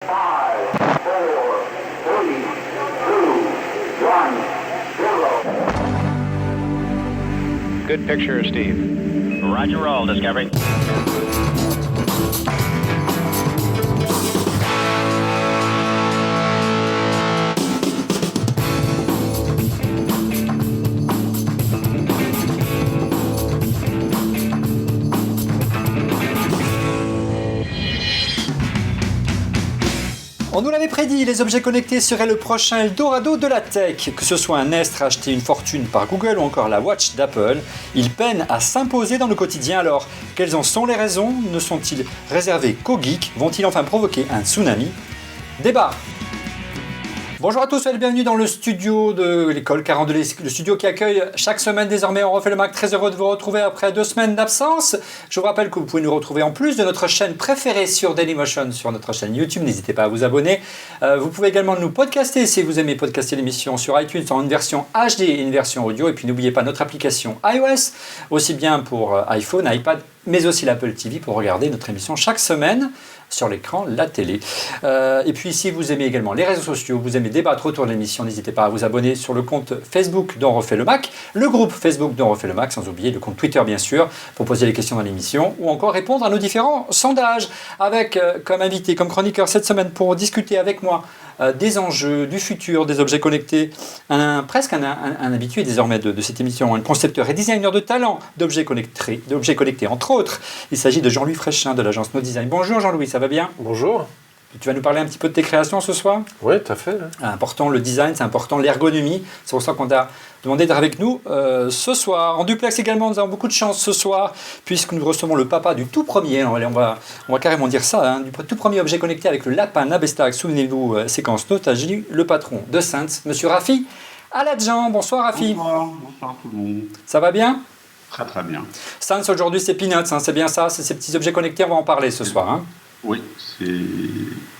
5, 4, 3, 2, 1, 0. Good picture, Steve. Roger, roll, Discovery. On nous l'avait prédit, les objets connectés seraient le prochain Eldorado de la tech. Que ce soit un Nest racheté une fortune par Google ou encore la Watch d'Apple, ils peinent à s'imposer dans le quotidien. Alors, quelles en sont les raisons? Ne sont-ils réservés qu'aux geeks? Vont-ils enfin provoquer un tsunami? Débat. Bonjour à tous et bienvenue dans le studio de l'école 42, le studio qui accueille chaque semaine désormais On refait le Mac. Très heureux de vous retrouver après 2 semaines d'absence. Je vous rappelle que vous pouvez nous retrouver en plus de notre chaîne préférée sur Dailymotion, sur notre chaîne YouTube. N'hésitez pas à vous abonner. Vous pouvez également nous podcaster si vous aimez podcaster l'émission sur iTunes en une version HD et une version audio. Et puis n'oubliez pas notre application iOS, aussi bien pour iPhone, iPad, mais aussi l'Apple TV pour regarder notre émission chaque semaine sur l'écran, la télé. Et puis si vous aimez également les réseaux sociaux, vous aimez débattre autour de l'émission, n'hésitez pas à vous abonner sur le compte Facebook d'On refait le Mac, le groupe Facebook d'On refait le Mac, sans oublier le compte Twitter bien sûr, pour poser les questions dans l'émission, ou encore répondre à nos différents sondages, avec comme invité, comme chroniqueur cette semaine pour discuter avec moi des enjeux, du futur des objets connectés, presque un habitué désormais de cette émission, un concepteur et designer de talent d'objets connectés, entre autres. Il s'agit de Jean-Louis Fréchin de l'agence No Design. Bonjour Jean-Louis, ça va bien? Bonjour. Tu vas nous parler un petit peu de tes créations ce soir? Oui, tout à fait. Important le design, c'est important l'ergonomie. C'est pour ça qu'on t'a demandé d'être avec nous ce soir. En duplex également, nous avons beaucoup de chance ce soir, puisque nous recevons le papa du tout premier, on va carrément dire ça, du tout premier objet connecté avec le lapin Nabestac. Souvenez-vous, séquence nostalgie, le patron de Saints, monsieur Rafi Aladjan. Bonsoir Rafi. Bonsoir tout le monde. Ça va bien? Très très bien. Saints aujourd'hui c'est Peanuts, c'est bien ça, c'est ces petits objets connectés, on va en parler ce soir. Oui,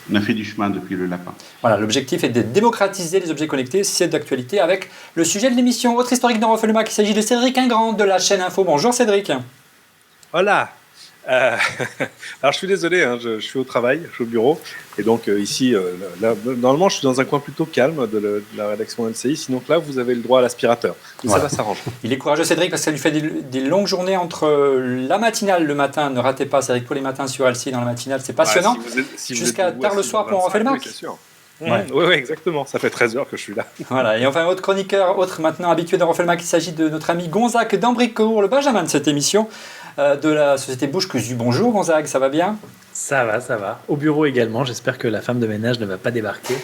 on a fait du chemin depuis le lapin. Voilà, l'objectif est de démocratiser les objets connectés, c'est d'actualité avec le sujet de l'émission. Autre historique d'On refait le Mac, il s'agit de Cédric Ingrand de la chaîne Info. Bonjour Cédric. Voilà. Alors je suis désolé, je suis au travail, je suis au bureau, et donc ici, là, normalement je suis dans un coin plutôt calme de la rédaction LCI, sinon là vous avez le droit à l'aspirateur, mais voilà. Ça va s'arranger. Il est courageux Cédric parce que ça lui fait des longues journées entre la matinale le matin, ne ratez pas Cédric pour les matins sur LCI dans la matinale, c'est passionnant, jusqu'à tard le soir pour On refait le Mac. Oui, sûr. Oui, exactement. Ça fait 13 heures que je suis là. Voilà. Et enfin, autre chroniqueur, autre maintenant habitué d'On refait le Mac, il s'agit de notre ami Gonzague d'Ambricourt, le Benjamin de cette émission, de la société Bouche Cousue. Bonjour Gonzague, ça va bien? Ça va. Au bureau également, j'espère que la femme de ménage ne va pas débarquer.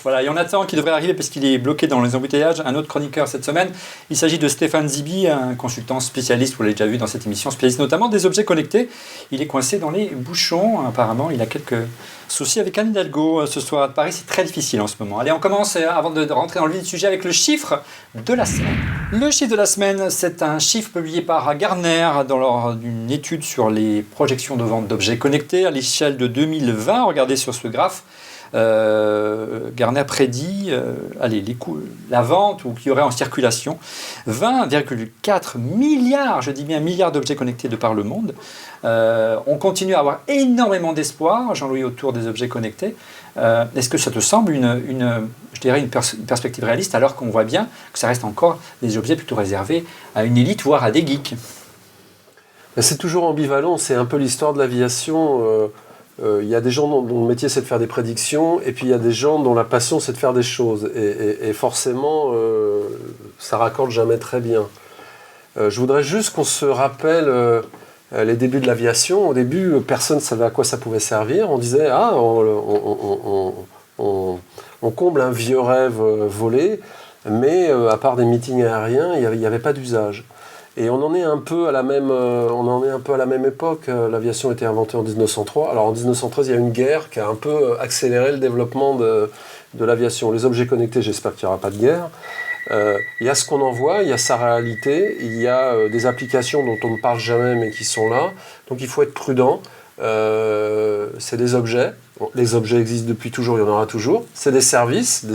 Voilà, et on attend qu'il devrait arriver parce qu'il est bloqué dans les embouteillages. Un autre chroniqueur cette semaine, il s'agit de Stéphane Zibi, un consultant spécialiste, vous l'avez déjà vu dans cette émission, spécialiste notamment des objets connectés. Il est coincé dans les bouchons, apparemment, il a quelques soucis avec Anne Hidalgo ce soir à Paris, c'est très difficile en ce moment. Allez, on commence avant de rentrer dans le vif du sujet avec le chiffre de la semaine. Le chiffre de la semaine, c'est un chiffre publié par Gartner dans une étude sur les projections de vente d'objets connectés à l'échelle de 2020. Regardez sur ce graphe. Gartner prédit la vente ou qu'il y aurait en circulation 20,4 milliards, je dis bien milliards d'objets connectés de par le monde. On continue à avoir énormément d'espoir, Jean-Louis, autour des objets connectés. Est-ce que ça te semble une perspective réaliste alors qu'on voit bien que ça reste encore des objets plutôt réservés à une élite, voire à des geeks? C'est toujours ambivalent, c'est un peu l'histoire de l'aviation. Il y a des gens dont le métier c'est de faire des prédictions, et puis il y a des gens dont la passion c'est de faire des choses. Et forcément, ça raccorde jamais très bien. Je voudrais juste qu'on se rappelle les débuts de l'aviation. Au début, personne ne savait à quoi ça pouvait servir. On disait, on comble un vieux rêve volé, mais à part des meetings aériens, il n'y avait pas d'usage. Et on en est un peu à la même époque. L'aviation a été inventée en 1903. Alors en 1913, il y a une guerre qui a un peu accéléré le développement de l'aviation. Les objets connectés, j'espère qu'il n'y aura pas de guerre. Il y a ce qu'on en voit, il y a sa réalité, il y a des applications dont on ne parle jamais mais qui sont là. Donc il faut être prudent. C'est des objets. Bon, les objets existent depuis toujours, il y en aura toujours. C'est des services, il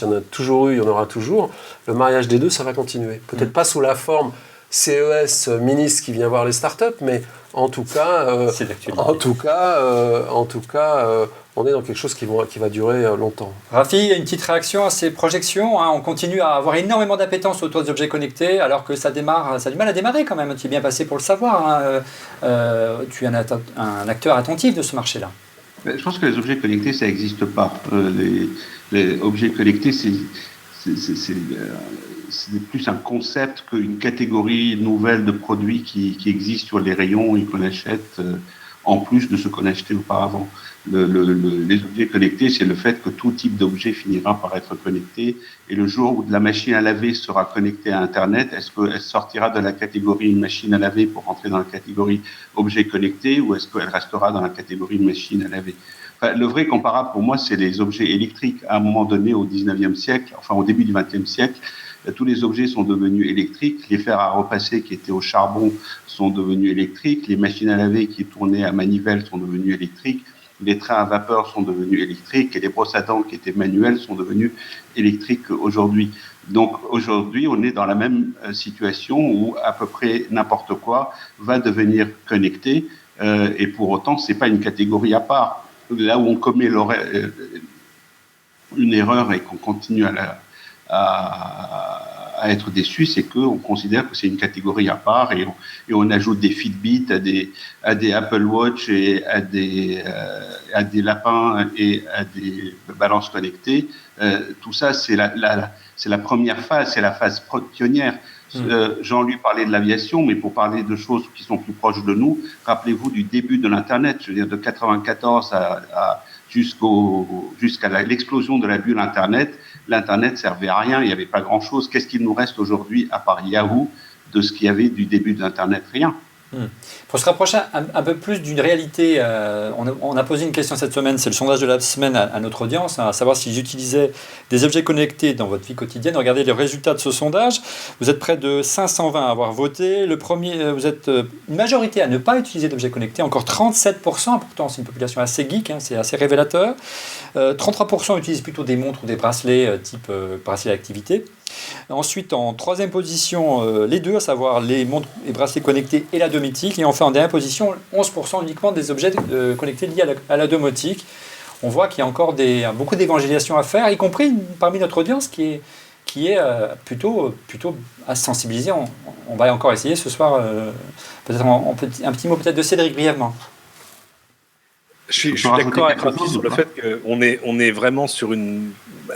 y en a toujours eu, il y en aura toujours. Le mariage des deux, ça va continuer. Peut-être pas sous la forme CES, ministre qui vient voir les startups, mais en tout cas, C'est d'actualité. on est dans quelque chose qui va durer longtemps. Rafi, il y a une petite réaction à ces projections. On continue à avoir énormément d'appétence autour des objets connectés, alors que ça a du mal à démarrer quand même. Tu es bien passé pour le savoir. Tu es un acteur attentif de ce marché-là. Je pense que les objets connectés, ça n'existe pas. Les objets connectés, c'est plus un concept qu'une catégorie nouvelle de produits qui existent sur les rayons et qu'on achète en plus de ce qu'on achetait auparavant. Les objets connectés, c'est le fait que tout type d'objet finira par être connecté. Et le jour où la machine à laver sera connectée à Internet, est-ce qu'elle sortira de la catégorie machine à laver pour rentrer dans la catégorie objet connecté, ou est-ce qu'elle restera dans la catégorie machine à laver? Enfin, le vrai comparable pour moi, c'est les objets électriques. À un moment donné, au 19e siècle, enfin au début du 20e siècle, tous les objets sont devenus électriques. Les fers à repasser qui étaient au charbon sont devenus électriques. Les machines à laver qui tournaient à manivelle sont devenues électriques. Les trains à vapeur sont devenus électriques et les brosses à dents qui étaient manuelles sont devenues électriques aujourd'hui. Donc aujourd'hui, on est dans la même situation où à peu près n'importe quoi va devenir connecté et pour autant, c'est pas une catégorie à part. Là où on commet une erreur et qu'on continue à être déçu, c'est qu'on considère que c'est une catégorie à part et on ajoute des Fitbit à des Apple Watch et à des lapins et à des balances connectées. Tout ça, c'est la première phase, c'est la phase pionnière. Jean-Luc parlait de l'aviation, mais pour parler de choses qui sont plus proches de nous, rappelez-vous du début de l'Internet, je veux dire de 94 jusqu'à l'explosion de la bulle Internet. L'Internet servait à rien, il n'y avait pas grand-chose. Qu'est-ce qu'il nous reste aujourd'hui, à part Yahoo, de ce qu'il y avait du début de l'Internet? Rien. Pour se rapprocher un peu plus d'une réalité, on a posé une question cette semaine, c'est le sondage de la semaine à notre audience, à savoir s'ils utilisaient des objets connectés dans votre vie quotidienne. Regardez les résultats de ce sondage. Vous êtes près de 520 à avoir voté. Vous êtes une majorité à ne pas utiliser d'objets connectés, encore 37%. Pourtant, c'est une population assez geek, c'est assez révélateur. 33% utilisent plutôt des montres ou des bracelets type bracelet d'activité. Ensuite, en troisième position, les deux, à savoir les montres et bracelets connectés et la domotique. Et enfin, en dernière position, 11% uniquement des objets connectés liés à la domotique. On voit qu'il y a encore beaucoup d'évangélisation à faire, y compris parmi notre audience qui est plutôt à se sensibiliser. On va encore essayer ce soir, peut-être un petit mot peut-être de Cédric brièvement. Je suis d'accord avec Rafi sur le fait qu'on est vraiment sur une,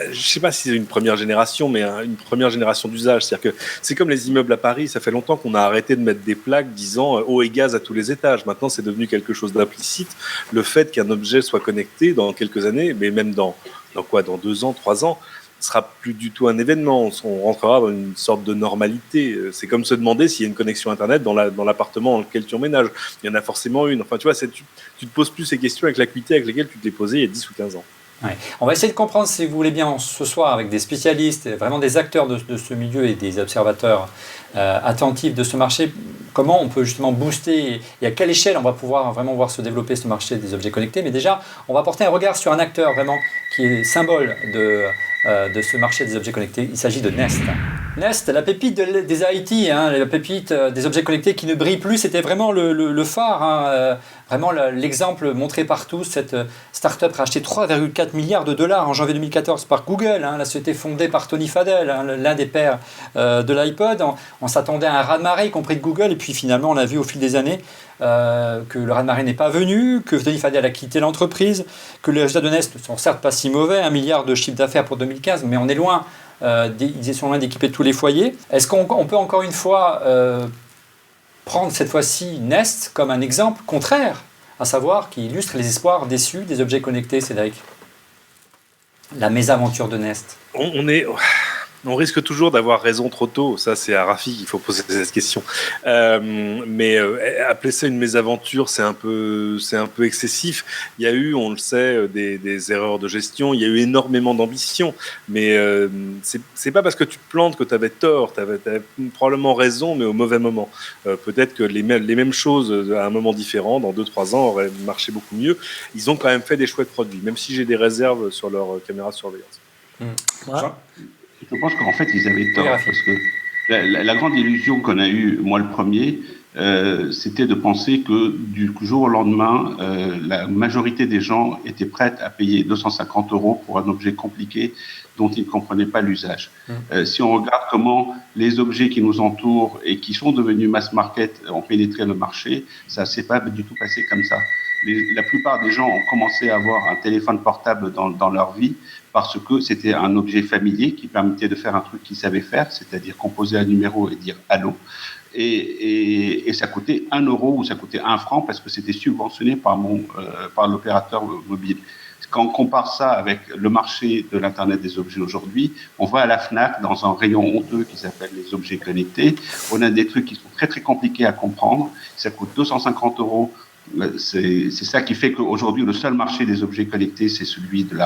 je ne sais pas si c'est une première génération, mais une première génération d'usage. C'est-à-dire que c'est comme les immeubles à Paris, ça fait longtemps qu'on a arrêté de mettre des plaques disant eau et gaz à tous les étages. Maintenant, c'est devenu quelque chose d'implicite. Le fait qu'un objet soit connecté dans quelques années, mais même dans 2 ans, 3 ans, sera plus du tout un événement. On rentrera dans une sorte de normalité. C'est comme se demander s'il y a une connexion Internet dans l'appartement dans lequel tu emménages. Il y en a forcément une. Enfin, tu vois, tu te poses plus ces questions avec l'acuité avec lesquelles tu te les posais il y a 10 ou 15 ans. Ouais. On va essayer de comprendre, si vous voulez bien, ce soir avec des spécialistes, vraiment des acteurs de ce milieu et des observateurs attentifs de ce marché, comment on peut justement booster et à quelle échelle on va pouvoir vraiment voir se développer ce marché des objets connectés. Mais déjà, on va porter un regard sur un acteur vraiment qui est symbole de ce marché des objets connectés. Il s'agit de Nest. Nest, la pépite des IT, la pépite des objets connectés qui ne brille plus, c'était vraiment le phare, vraiment l'exemple montré par tous. Cette start-up rachetée 3,4 milliards de dollars en janvier 2014 par Google, la société fondée par Tony Fadell, l'un des pères de l'iPod. On s'attendait à un raz-de-marée, y compris de Google, et puis finalement on a vu au fil des années que le raz-de-marée n'est pas venu, que Tony Fadell a quitté l'entreprise, que les résultats de Nest ne sont certes pas si mauvais, 1 milliard de chiffre d'affaires pour 2015, mais on est loin, ils sont loin d'équiper tous les foyers. Est-ce qu'on peut encore une fois prendre cette fois-ci Nest comme un exemple contraire, à savoir qui illustre les espoirs déçus des objets connectés, Cédric? La mésaventure de Nest. On risque toujours d'avoir raison trop tôt. Ça, c'est à Rafi qu'il faut poser cette question. Mais appeler ça une mésaventure, c'est un peu excessif. Il y a eu, on le sait, des erreurs de gestion. Il y a eu énormément d'ambition. Mais c'est pas parce que tu te plantes que tu avais tort. Tu avais probablement raison, mais au mauvais moment. Peut-être que les mêmes choses à un moment différent, dans 2-3 ans, auraient marché beaucoup mieux. Ils ont quand même fait des chouettes produits, même si j'ai des réserves sur leur caméra de surveillance. Je pense qu'en fait, ils avaient tort, parce que La grande illusion qu'on a eue, moi le premier, c'était de penser que du jour au lendemain, la majorité des gens étaient prêts à payer 250 € pour un objet compliqué dont ils ne comprenaient pas l'usage. Si on regarde comment les objets qui nous entourent et qui sont devenus mass market ont pénétré le marché, ça ne s'est pas du tout passé comme ça. La plupart des gens ont commencé à avoir un téléphone portable dans leur vie parce que c'était un objet familier qui permettait de faire un truc qu'ils savaient faire, c'est-à-dire composer un numéro et dire « allô ». Et ça coûtait 1 € ou ça coûtait 1 franc parce que c'était subventionné par l'opérateur mobile. Quand on compare ça avec le marché de l'Internet des objets aujourd'hui, on va à la FNAC dans un rayon honteux qui s'appelle les objets connectés. On a des trucs qui sont très très compliqués à comprendre. Ça coûte 250 €. C'est ça qui fait qu'aujourd'hui, le seul marché des objets connectés, c'est celui de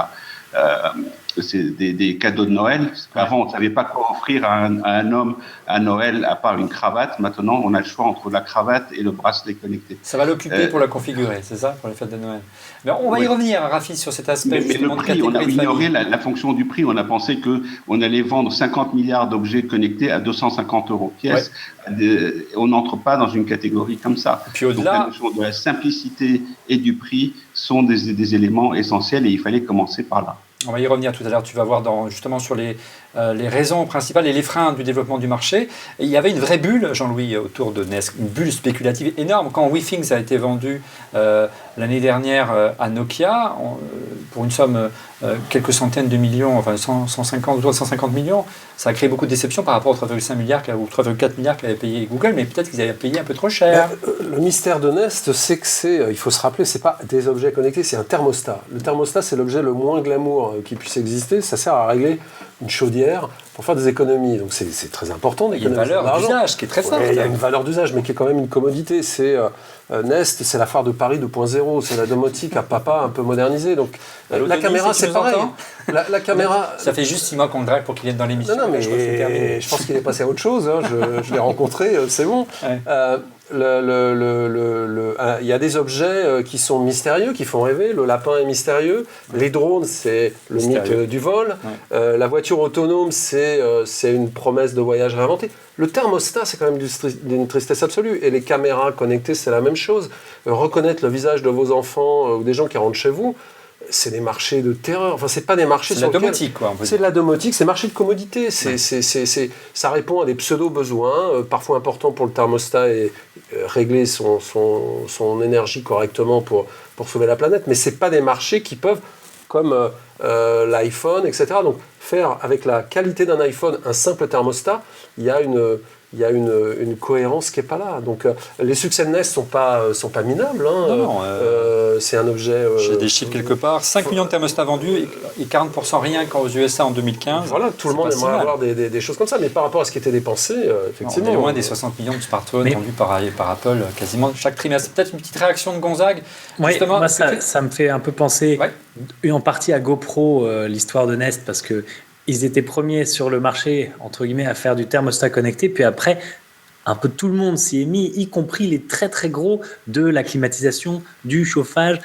des cadeaux de Noël. Avant, on ne savait pas quoi offrir à un homme à Noël à part une cravate. Maintenant, on a le choix entre la cravate et le bracelet connecté. Ça va l'occuper pour la configurer, c'est ça, pour les fêtes de Noël. Mais on va y revenir, Rafi, sur cet aspect. Mais le prix, on a ignoré la fonction du prix. On a pensé qu'on allait vendre 50 milliards d'objets connectés à 250 € pièce. Ouais. On n'entre pas dans une catégorie comme ça. Et puis au-delà, donc la notion de la simplicité et du prix sont des éléments essentiels et il fallait commencer par là. On va y revenir tout à l'heure. Tu vas voir justement sur les raisons principales et les freins du développement du marché. Et il y avait une vraie bulle, Jean-Louis, autour de Nest, une bulle spéculative énorme. Quand WeThings a été vendu l'année dernière à Nokia, pour une somme quelques centaines de millions, enfin 150 ou 250 millions, ça a créé beaucoup de déceptions par rapport aux 3,5 milliards ou 3,4 milliards qu'avait payé Google, mais peut-être qu'ils avaient payé un peu trop cher. Le mystère de Nest, c'est que il faut se rappeler, c'est pas des objets connectés, c'est un thermostat. Le thermostat, c'est l'objet le moins glamour qui puisse exister. Ça sert à régler une chaudière pour faire des économies. Donc c'est très important d'économiser de l'argent. Il y a une valeur d'usage qui est très forte. Il y a une valeur d'usage, mais qui est quand même une commodité. C'est Nest, c'est la foire de Paris 2.0, c'est la domotique à papa un peu modernisée. Donc la caméra, c'est pareil. La caméra. Ça fait juste 6 mois qu'on le drague pour qu'il vienne dans l'émission. Non, mais je pense qu'il est passé à autre chose. Hein. Je l'ai rencontré, c'est bon. Ouais. Il y a des objets qui sont mystérieux, qui font rêver. Le lapin est mystérieux. Les drones, c'est le mythe du vol. Ouais. La voiture autonome, c'est une promesse de voyage réinventée. Le thermostat, c'est quand même d'une tristesse absolue. Et les caméras connectées, c'est la même chose. Reconnaître le visage de vos enfants ou des gens qui rentrent chez vous, c'est des marchés de terreur. Enfin, c'est pas des marchés sur lesquels... C'est de la domotique, quoi. C'est de la domotique, c'est marché de commodité. Ça répond à des pseudo-besoins, parfois importants pour le thermostat et régler son énergie correctement pour sauver la planète. Mais c'est pas des marchés qui peuvent, comme l'iPhone, etc. Donc, faire avec la qualité d'un iPhone un simple thermostat, il y a une cohérence qui n'est pas là. Donc, les succès de Nest sont pas minables. Hein. C'est un objet... J'ai des chiffres quelque part. 5 millions de thermostats vendus et 40% rien qu'aux USA en 2015. Voilà, tout le monde aimerait avoir des choses comme ça. Mais par rapport à ce qui était dépensé, effectivement... On est loin des 60 millions de smartphones vendus par Apple quasiment chaque trimestre. Peut-être une petite réaction de Gonzague. Oui, moi, ça me fait un peu penser en partie à GoPro, l'histoire de Nest, parce que ils étaient premiers sur le marché, entre guillemets, à faire du thermostat connecté. Puis après, un peu tout le monde s'y est mis, y compris les très très gros de la climatisation, du chauffage,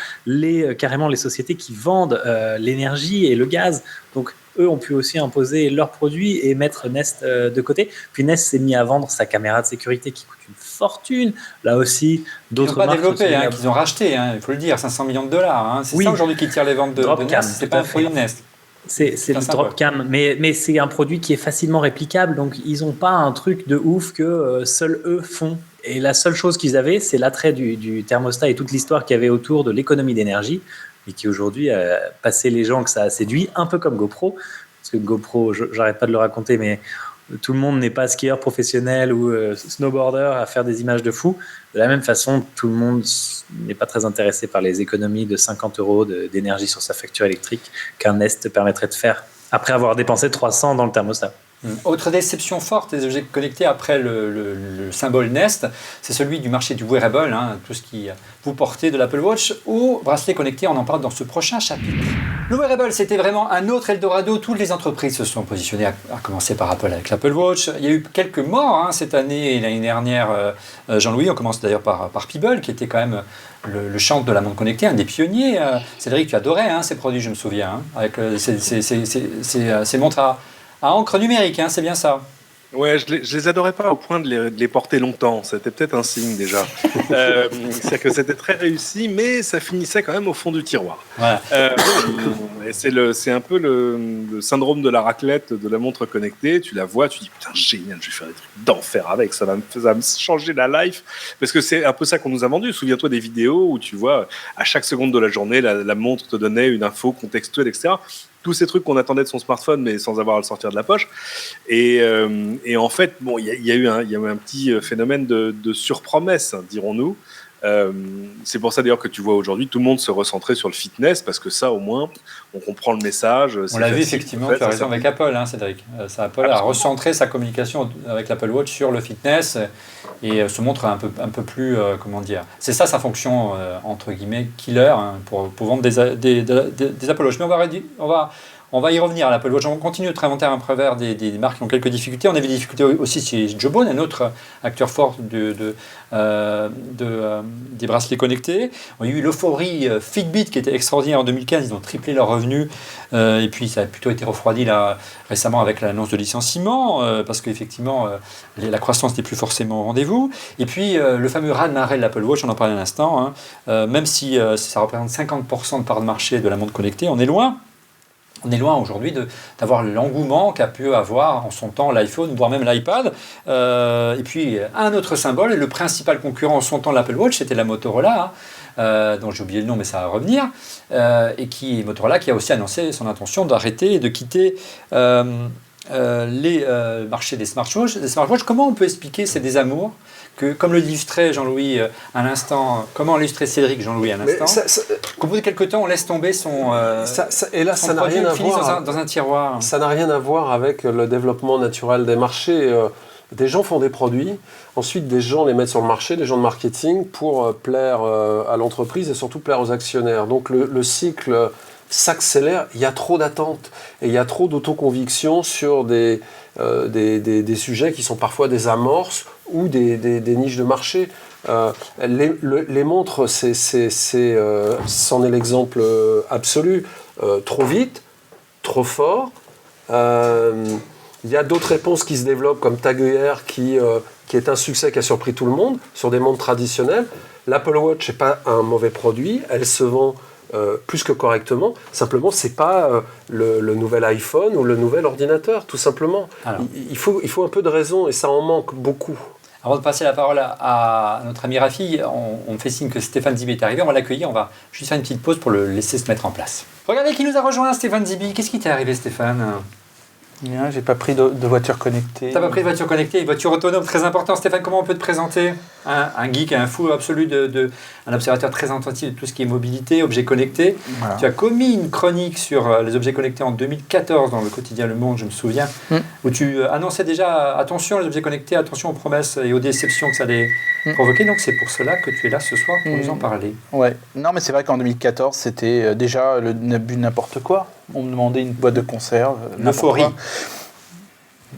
carrément les sociétés qui vendent l'énergie et le gaz. Donc eux ont pu aussi imposer leurs produits et mettre Nest de côté. Puis Nest s'est mis à vendre sa caméra de sécurité qui coûte une fortune. Là aussi, d'autres marques... Ils n'ont pas développé, qu'ils ont racheté, il faut le dire, 500 millions de dollars. Hein. C'est ça aujourd'hui qui tire les ventes de Nest, c'est pas un produit Nest. C'est le Dropcam, mais c'est un produit qui est facilement réplicable, donc ils n'ont pas un truc de ouf que seuls eux font. Et la seule chose qu'ils avaient, c'est l'attrait du thermostat et toute l'histoire qu'il y avait autour de l'économie d'énergie, et qui aujourd'hui a passé les gens que ça a séduit, un peu comme GoPro, parce que GoPro, j'arrête pas de le raconter, mais tout le monde n'est pas skieur professionnel ou snowboarder à faire des images de fou. De la même façon, tout le monde n'est pas très intéressé par les économies de 50 € d'énergie sur sa facture électrique qu'un Nest permettrait de faire après avoir dépensé 300 dans le thermostat. Autre déception forte des objets connectés après le symbole Nest, c'est celui du marché du wearable, tout ce qui vous portez de l'Apple Watch ou bracelet connecté, on en parle dans ce prochain chapitre. Le wearable, c'était vraiment un autre Eldorado. Toutes les entreprises se sont positionnées, à commencer par Apple avec l'Apple Watch. Il y a eu quelques morts cette année et l'année dernière. Jean-Louis, on commence d'ailleurs par Peeble, qui était quand même le chantre de la montre connectée, un des pionniers. Cédric, tu adorais ces produits, je me souviens, avec ces montres à encre numérique, c'est bien ça. Ouais, je les adorais pas au point de les porter longtemps. C'était peut-être un signe déjà. C'est-à-dire que c'était très réussi, mais ça finissait quand même au fond du tiroir. Voilà. Et c'est un peu le syndrome de la raclette de la montre connectée. Tu la vois, tu dis putain génial, je vais faire des trucs d'enfer avec. Ça va me changer la life. Parce que c'est un peu ça qu'on nous a vendu. Souviens-toi des vidéos où tu vois à chaque seconde de la journée, la montre te donnait une info contextuelle, etc. Tous ces trucs qu'on attendait de son smartphone, mais sans avoir à le sortir de la poche. Et en fait, bon, il y a eu un petit phénomène de surpromesse, hein, dirons-nous. C'est pour ça d'ailleurs que tu vois aujourd'hui tout le monde se recentrer sur le fitness, parce que ça, au moins, on comprend le message. On l'a vu effectivement, tu as raison avec Apple, hein, Cédric. Apple a recentré sa communication avec l'Apple Watch sur le fitness et se montre un peu plus, comment dire, c'est ça sa fonction, entre guillemets, killer, hein, pour vendre des Apple Watch. Mais on va y revenir à l'Apple Watch. On continue de réinventer un travers des marques qui ont quelques difficultés. On avait des difficultés aussi chez Jawbone, un autre acteur fort des bracelets connectés. On a eu l'euphorie Fitbit qui était extraordinaire en 2015. Ils ont triplé leurs revenus. Et puis ça a plutôt été refroidi là, récemment avec l'annonce de licenciement, parce qu'effectivement, la croissance n'est plus forcément au rendez-vous. Et puis le fameux raz-de-marée de l'Apple Watch, on en parlait à l'instant, hein, même si ça représente 50% de part de marché de la montre connectée, on est loin. On est loin aujourd'hui d'avoir l'engouement qu'a pu avoir en son temps l'iPhone, voire même l'iPad. Et puis, un autre symbole, le principal concurrent en son temps de l'Apple Watch, c'était la Motorola, dont j'ai oublié le nom, mais ça va revenir. Motorola qui a aussi annoncé son intention d'arrêter et de quitter les marchés des smartwatches. Comment on peut expliquer ces désamours comme l'illustrait Jean-Louis à l'instant, comment l'illustrait Cédric Jean-Louis à l'instant, qu'au bout de quelques temps, on laisse tomber son et là, ça n'a rien à voir dans un tiroir. Ça n'a rien à voir avec le développement naturel des marchés. Des gens font des produits, ensuite des gens les mettent sur le marché, des gens de marketing, pour plaire à l'entreprise et surtout plaire aux actionnaires. Donc le cycle s'accélère, il y a trop d'attentes et il y a trop d'autoconviction sur des sujets qui sont parfois des amorces ou des niches de marché. Les montres, c'en est l'exemple absolu. Trop vite, trop fort. Il y a d'autres réponses qui se développent, comme Tag Heuer, qui est un succès qui a surpris tout le monde sur des montres traditionnelles. L'Apple Watch n'est pas un mauvais produit, elle se vend plus que correctement. Simplement, c'est pas le nouvel iPhone ou le nouvel ordinateur, tout simplement. Alors, il faut un peu de raison et ça en manque beaucoup. Avant de passer la parole à notre ami Rafi, on me fait signe que Stéphane Zibi est arrivé, on va l'accueillir, on va juste faire une petite pause pour le laisser se mettre en place. Regardez qui nous a rejoint, Stéphane Zibi. Qu'est-ce qui t'est arrivé, Stéphane ? Bien, j'ai pas pris de voiture connectée. T'as pas pris de voiture connectée, une voiture autonome, très important. Stéphane, comment on peut te présenter ? Un geek, un fou absolu, un observateur très attentif de tout ce qui est mobilité, objets connectés. Voilà. Tu as commis une chronique sur les objets connectés en 2014 dans le quotidien Le Monde, je me souviens, où tu annonçais déjà attention les objets connectés, attention aux promesses et aux déceptions que ça allait provoquer. Donc c'est pour cela que tu es là ce soir pour nous en parler. Ouais. Non, mais c'est vrai qu'en 2014, c'était déjà le n'importe quoi. On me demandait une boîte de conserve. L'euphorie.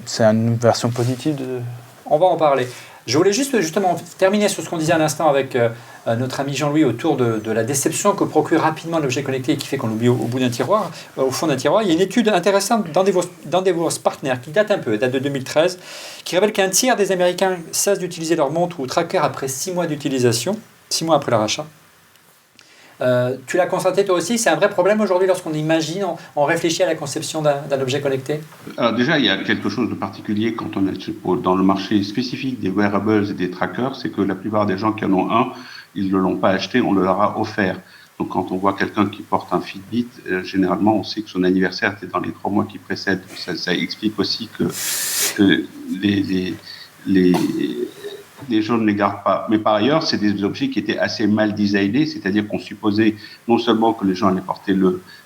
C'est une version positive de... On va en parler. Je voulais justement terminer sur ce qu'on disait à l'instant avec notre ami Jean-Louis autour de la déception que procure rapidement l'objet connecté et qui fait qu'on l'oublie au bout d'un tiroir, au fond d'un tiroir. Il y a une étude intéressante d'Endeavour Partners qui date de 2013, qui révèle qu'un tiers des Américains cessent d'utiliser leur montre ou tracker après 6 mois d'utilisation, 6 mois après leur achat. Tu l'as constaté toi aussi, c'est un vrai problème aujourd'hui lorsqu'on imagine, on réfléchit à la conception d'un objet connecté ? Alors déjà, il y a quelque chose de particulier quand on est dans le marché spécifique des wearables et des trackers, c'est que la plupart des gens qui en ont un, ils ne l'ont pas acheté, on le leur a offert. Donc quand on voit quelqu'un qui porte un Fitbit, généralement on sait que son anniversaire était dans les 3 mois qui précèdent. Ça explique aussi que les gens ne les gardent pas. Mais par ailleurs, c'est des objets qui étaient assez mal designés, c'est-à-dire qu'on supposait non seulement que les gens allaient porter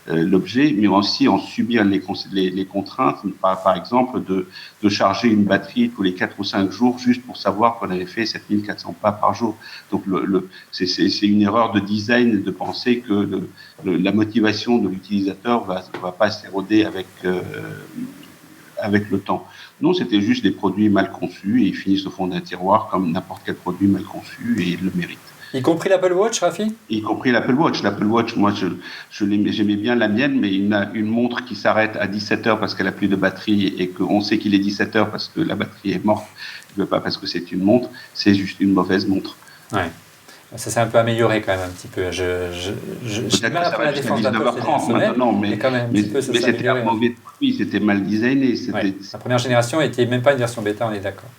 l'objet, mais aussi en subir les contraintes, par exemple, de charger une batterie tous les 4 ou 5 jours juste pour savoir qu'on avait fait 7400 pas par jour. Donc c'est une erreur de design de penser que la motivation de l'utilisateur va pas s'éroder avec le temps. Non, c'était juste des produits mal conçus et ils finissent au fond d'un tiroir comme n'importe quel produit mal conçu et ils le méritent. Y compris l'Apple Watch, Rafi? Y compris l'Apple Watch. L'Apple Watch, moi, j'aimais bien la mienne, mais une montre qui s'arrête à 17 heures parce qu'elle a plus de batterie et qu'on sait qu'il est 17 heures parce que la batterie est morte, pas parce que c'est une montre, c'est juste une mauvaise montre. Ouais. Ça s'est un peu amélioré quand même un petit peu. J'ai du mal à prendre la défense d'Apple ces dernières semaines, mais quand même un petit peu ça s'est c'était un amélioré. mauvais produit, c'était mal designé. Ouais. La première génération n'était même pas une version bêta, on est d'accord.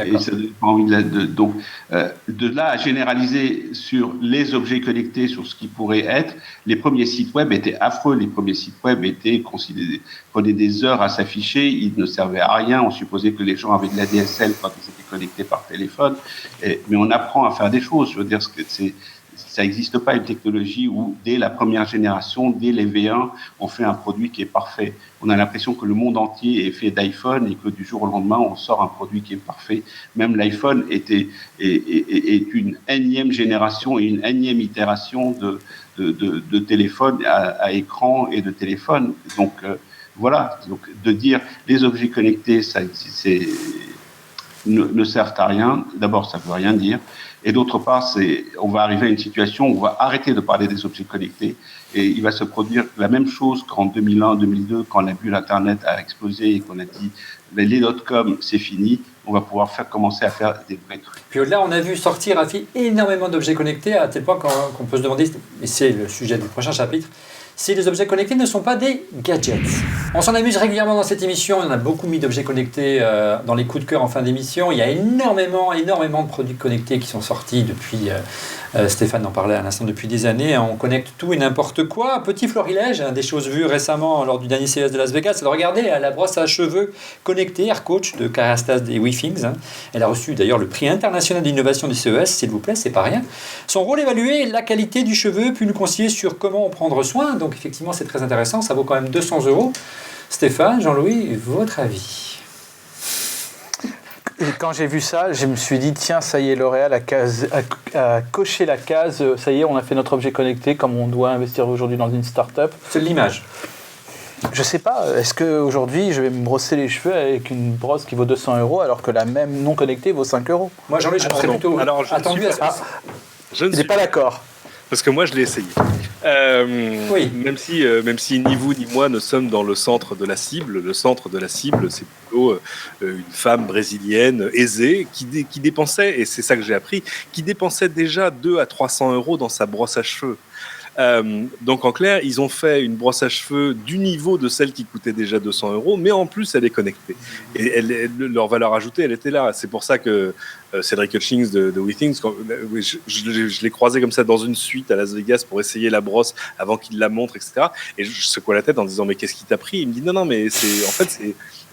Et ça donne pas envie donc, de là à généraliser sur les objets connectés, sur ce qui pourrait être, les premiers sites web étaient affreux. Les premiers sites web prenaient des heures à s'afficher, ils ne servaient à rien. On supposait que les gens avaient de la DSL quand ils étaient connectés par téléphone. Mais on apprend à faire des choses. Je veux dire, ça n'existe pas une technologie où, dès la première génération, dès les V1, on fait un produit qui est parfait. On a l'impression que le monde entier est fait d'iPhone et que du jour au lendemain, on sort un produit qui est parfait. Même l'iPhone est une énième génération et une énième itération de téléphone à écran et de téléphone. Donc, voilà. Donc, de dire les objets connectés, ne servent à rien. D'abord, ça ne veut rien dire. Et d'autre part, on va arriver à une situation où on va arrêter de parler des objets connectés et il va se produire la même chose qu'en 2001, 2002, quand la bulle Internet a explosé et qu'on a dit les .com, c'est fini. On va pouvoir commencer à faire des vrais trucs. Puis au-delà, on a vu sortir énormément d'objets connectés à tel point qu'on peut se demander, et c'est le sujet du prochain chapitre, si les objets connectés ne sont pas des gadgets. On s'en amuse régulièrement dans cette émission, on a beaucoup mis d'objets connectés dans les coups de cœur en fin d'émission. Il y a énormément de produits connectés qui sont sortis depuis, Stéphane en parlait à l'instant, depuis des années. On connecte tout et n'importe quoi. Petit florilège, des choses vues récemment lors du dernier CES de Las Vegas, c'est de regarder la brosse à cheveux connectée Air Coach de Kerastase et WeThings. Elle a reçu d'ailleurs le prix international d'innovation du CES, s'il vous plaît, c'est pas rien. Son rôle évaluer la qualité du cheveu, puis nous conseiller sur comment en prendre soin. Donc effectivement, c'est très intéressant, ça vaut quand même 200 €. Stéphane, Jean-Louis, votre avis? Et quand j'ai vu ça, je me suis dit, tiens, ça y est, L'Oréal a coché la case, ça y est, on a fait notre objet connecté, comme on doit investir aujourd'hui dans une start-up. C'est de l'image. Je sais pas, est-ce qu'aujourd'hui, je vais me brosser les cheveux avec une brosse qui vaut 200 € alors que la même non connectée vaut 5 €? Moi, Jean-Louis, je serais plutôt attendu à ça. Je ne Il suis n'est pas d'accord. Parce que moi, je l'ai essayé. Oui. Même si ni vous ni moi ne sommes dans le centre de la cible, le centre de la cible, c'est plutôt une femme brésilienne aisée qui dépensait, et c'est ça que j'ai appris, qui dépensait déjà 200 à 300 € dans sa brosse à cheveux. Donc en clair, ils ont fait une brosse à cheveux du niveau de celle qui coûtait déjà 200 €, mais en plus elle est connectée. Et leur valeur ajoutée, elle était là. C'est pour ça que Cédric Hutchings de WeThings, je l'ai croisé comme ça dans une suite à Las Vegas pour essayer la brosse avant qu'il la montre, etc. Et je secouais la tête en disant mais qu'est-ce qui t'a pris? Il me dit non mais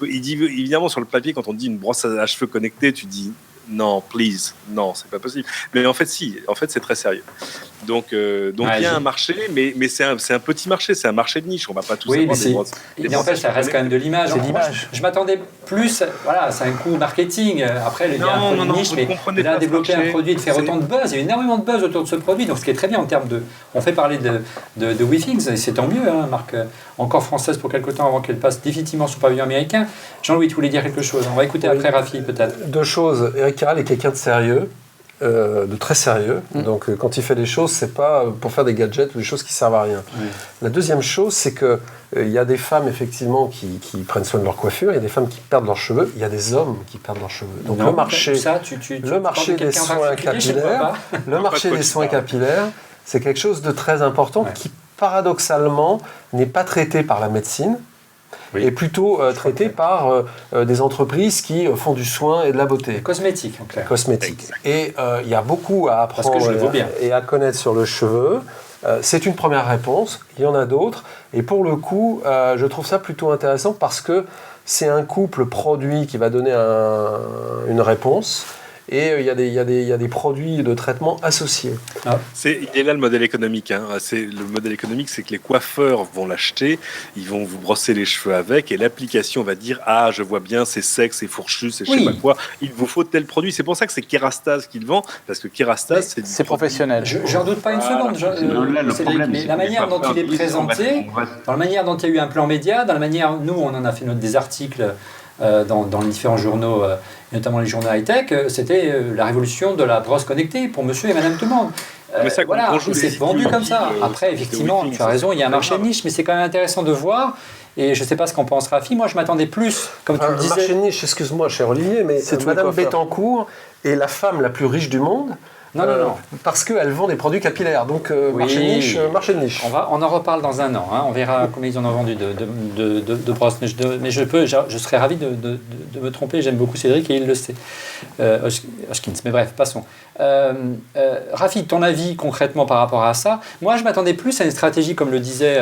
il dit évidemment sur le papier quand on dit une brosse à cheveux connectée, tu dis non, please, non, c'est pas possible. Mais en fait, si, c'est très sérieux. Donc il y a un marché, mais c'est un petit marché, c'est un marché de niche. On va pas tous avoir des brosses. Et en fait, ça reste quand même de l'image. C'est l'image. Je m'attendais plus, voilà, c'est un coup marketing. Après, il y a un produit de niche, mais là, développer un produit et de faire autant de buzz, il y a énormément de buzz autour de ce produit. Donc, ce qui est très bien en termes de, on fait parler de WeThings, et c'est tant mieux, hein, marque encore française pour quelque temps avant qu'elle passe définitivement sous pavillon américain. Jean-Louis, tu voulais dire quelque chose? On va écouter après Rafi, peut-être. Deux choses. Eric Carrel est quelqu'un de sérieux. De très sérieux. Donc quand il fait des choses, c'est pas pour faire des gadgets ou des choses qui servent à rien. La deuxième chose, c'est que il y a des femmes effectivement qui prennent soin de leur coiffure, il y a des femmes qui perdent leurs cheveux, il y a des hommes qui perdent leurs cheveux. Donc le marché des soins capillaires, c'est quelque chose de très important qui paradoxalement n'est pas traité par la médecine. Et plutôt traité par des entreprises qui font du soin et de la beauté. Cosmétique, en clair. Cosmétique. Et il y a beaucoup à apprendre et à connaître sur le cheveu. C'est une première réponse, il y en a d'autres. Et pour le coup, je trouve ça plutôt intéressant parce que c'est un couple produit qui va donner une réponse. Et il y a des produits de traitement associés. Il est là le modèle économique. Hein. Le modèle économique, c'est que les coiffeurs vont l'acheter, ils vont vous brosser les cheveux avec, et l'application va dire « Ah, je vois bien, c'est sec, c'est fourchu, c'est je sais pas quoi, il vous faut tel produit. » C'est pour ça que c'est Kerastase qui le vend, parce que Kerastase, c'est professionnel. J'en doute pas une seconde. Mais la manière dont il est présenté, dans la manière dont il y a eu un plan média, dans la manière, nous, on en a fait des articles dans les différents journaux, notamment les journaux high-tech, c'était la révolution de la brosse connectée pour monsieur et madame tout le monde. Mais ça, Voilà, quand je et c'est les vendu cite, comme ça. Après, c'était effectivement, Withings, tu as raison, il y a un c'est marché pas de grave. niche, mais c'est quand même intéressant de voir. Et je ne sais pas ce qu'en pense Rafi. Moi, je m'attendais plus, comme tu le disais. Marché de niche, excuse-moi, cher Olivier, mais C'est tous les Madame coiffeurs. Bettencourt est la femme la plus riche du monde. Non. Parce qu'elle vend des produits capillaires. Donc, Oui. marché de niche. On en reparle dans un an. Hein. On verra combien ils en ont vendu de brosses. Mais je serais ravi de me tromper. J'aime beaucoup Cédric et il le sait. Hoskins. Mais bref, passons. Rafi, ton avis concrètement par rapport à ça? Moi, je m'attendais plus à une stratégie, comme le disait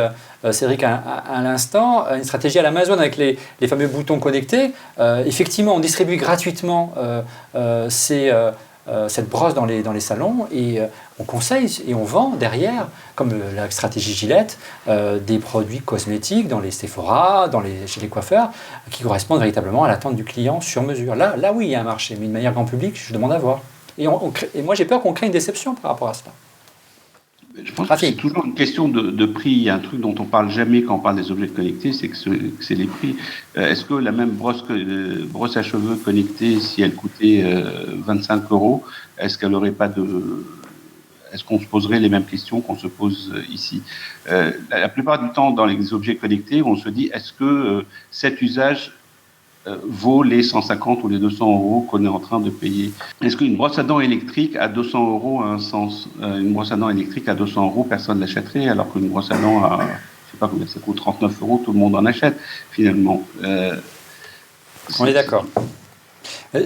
Cédric à l'instant, une stratégie à l'Amazon avec les fameux boutons connectés. Effectivement, on distribue gratuitement cette brosse dans les salons et on conseille et on vend derrière, comme la stratégie Gillette, des produits cosmétiques dans les Sephora, chez les coiffeurs, qui correspondent véritablement à l'attente du client sur mesure. Là oui, il y a un marché, mais de manière grand public, je demande à voir. Et moi, j'ai peur qu'on crée une déception par rapport à cela. Je pense que c'est toujours une question de prix. Il y a un truc dont on parle jamais quand on parle des objets connectés, c'est que c'est les prix. Est-ce que la même brosse à cheveux connectée, si elle coûtait 25 €, est-ce qu'on se poserait les mêmes questions qu'on se pose ici? La plupart du temps, dans les objets connectés, on se dit, est-ce que cet usage vaut les 150 ou les 200 € qu'on est en train de payer? Est-ce qu'une brosse à dents électrique à 200 € a un sens? Une brosse à dents électrique à 200 €, personne ne l'achèterait, alors qu'une brosse à dents à, je sais pas combien ça coûte, 39 €, tout le monde en achète, finalement. On est d'accord.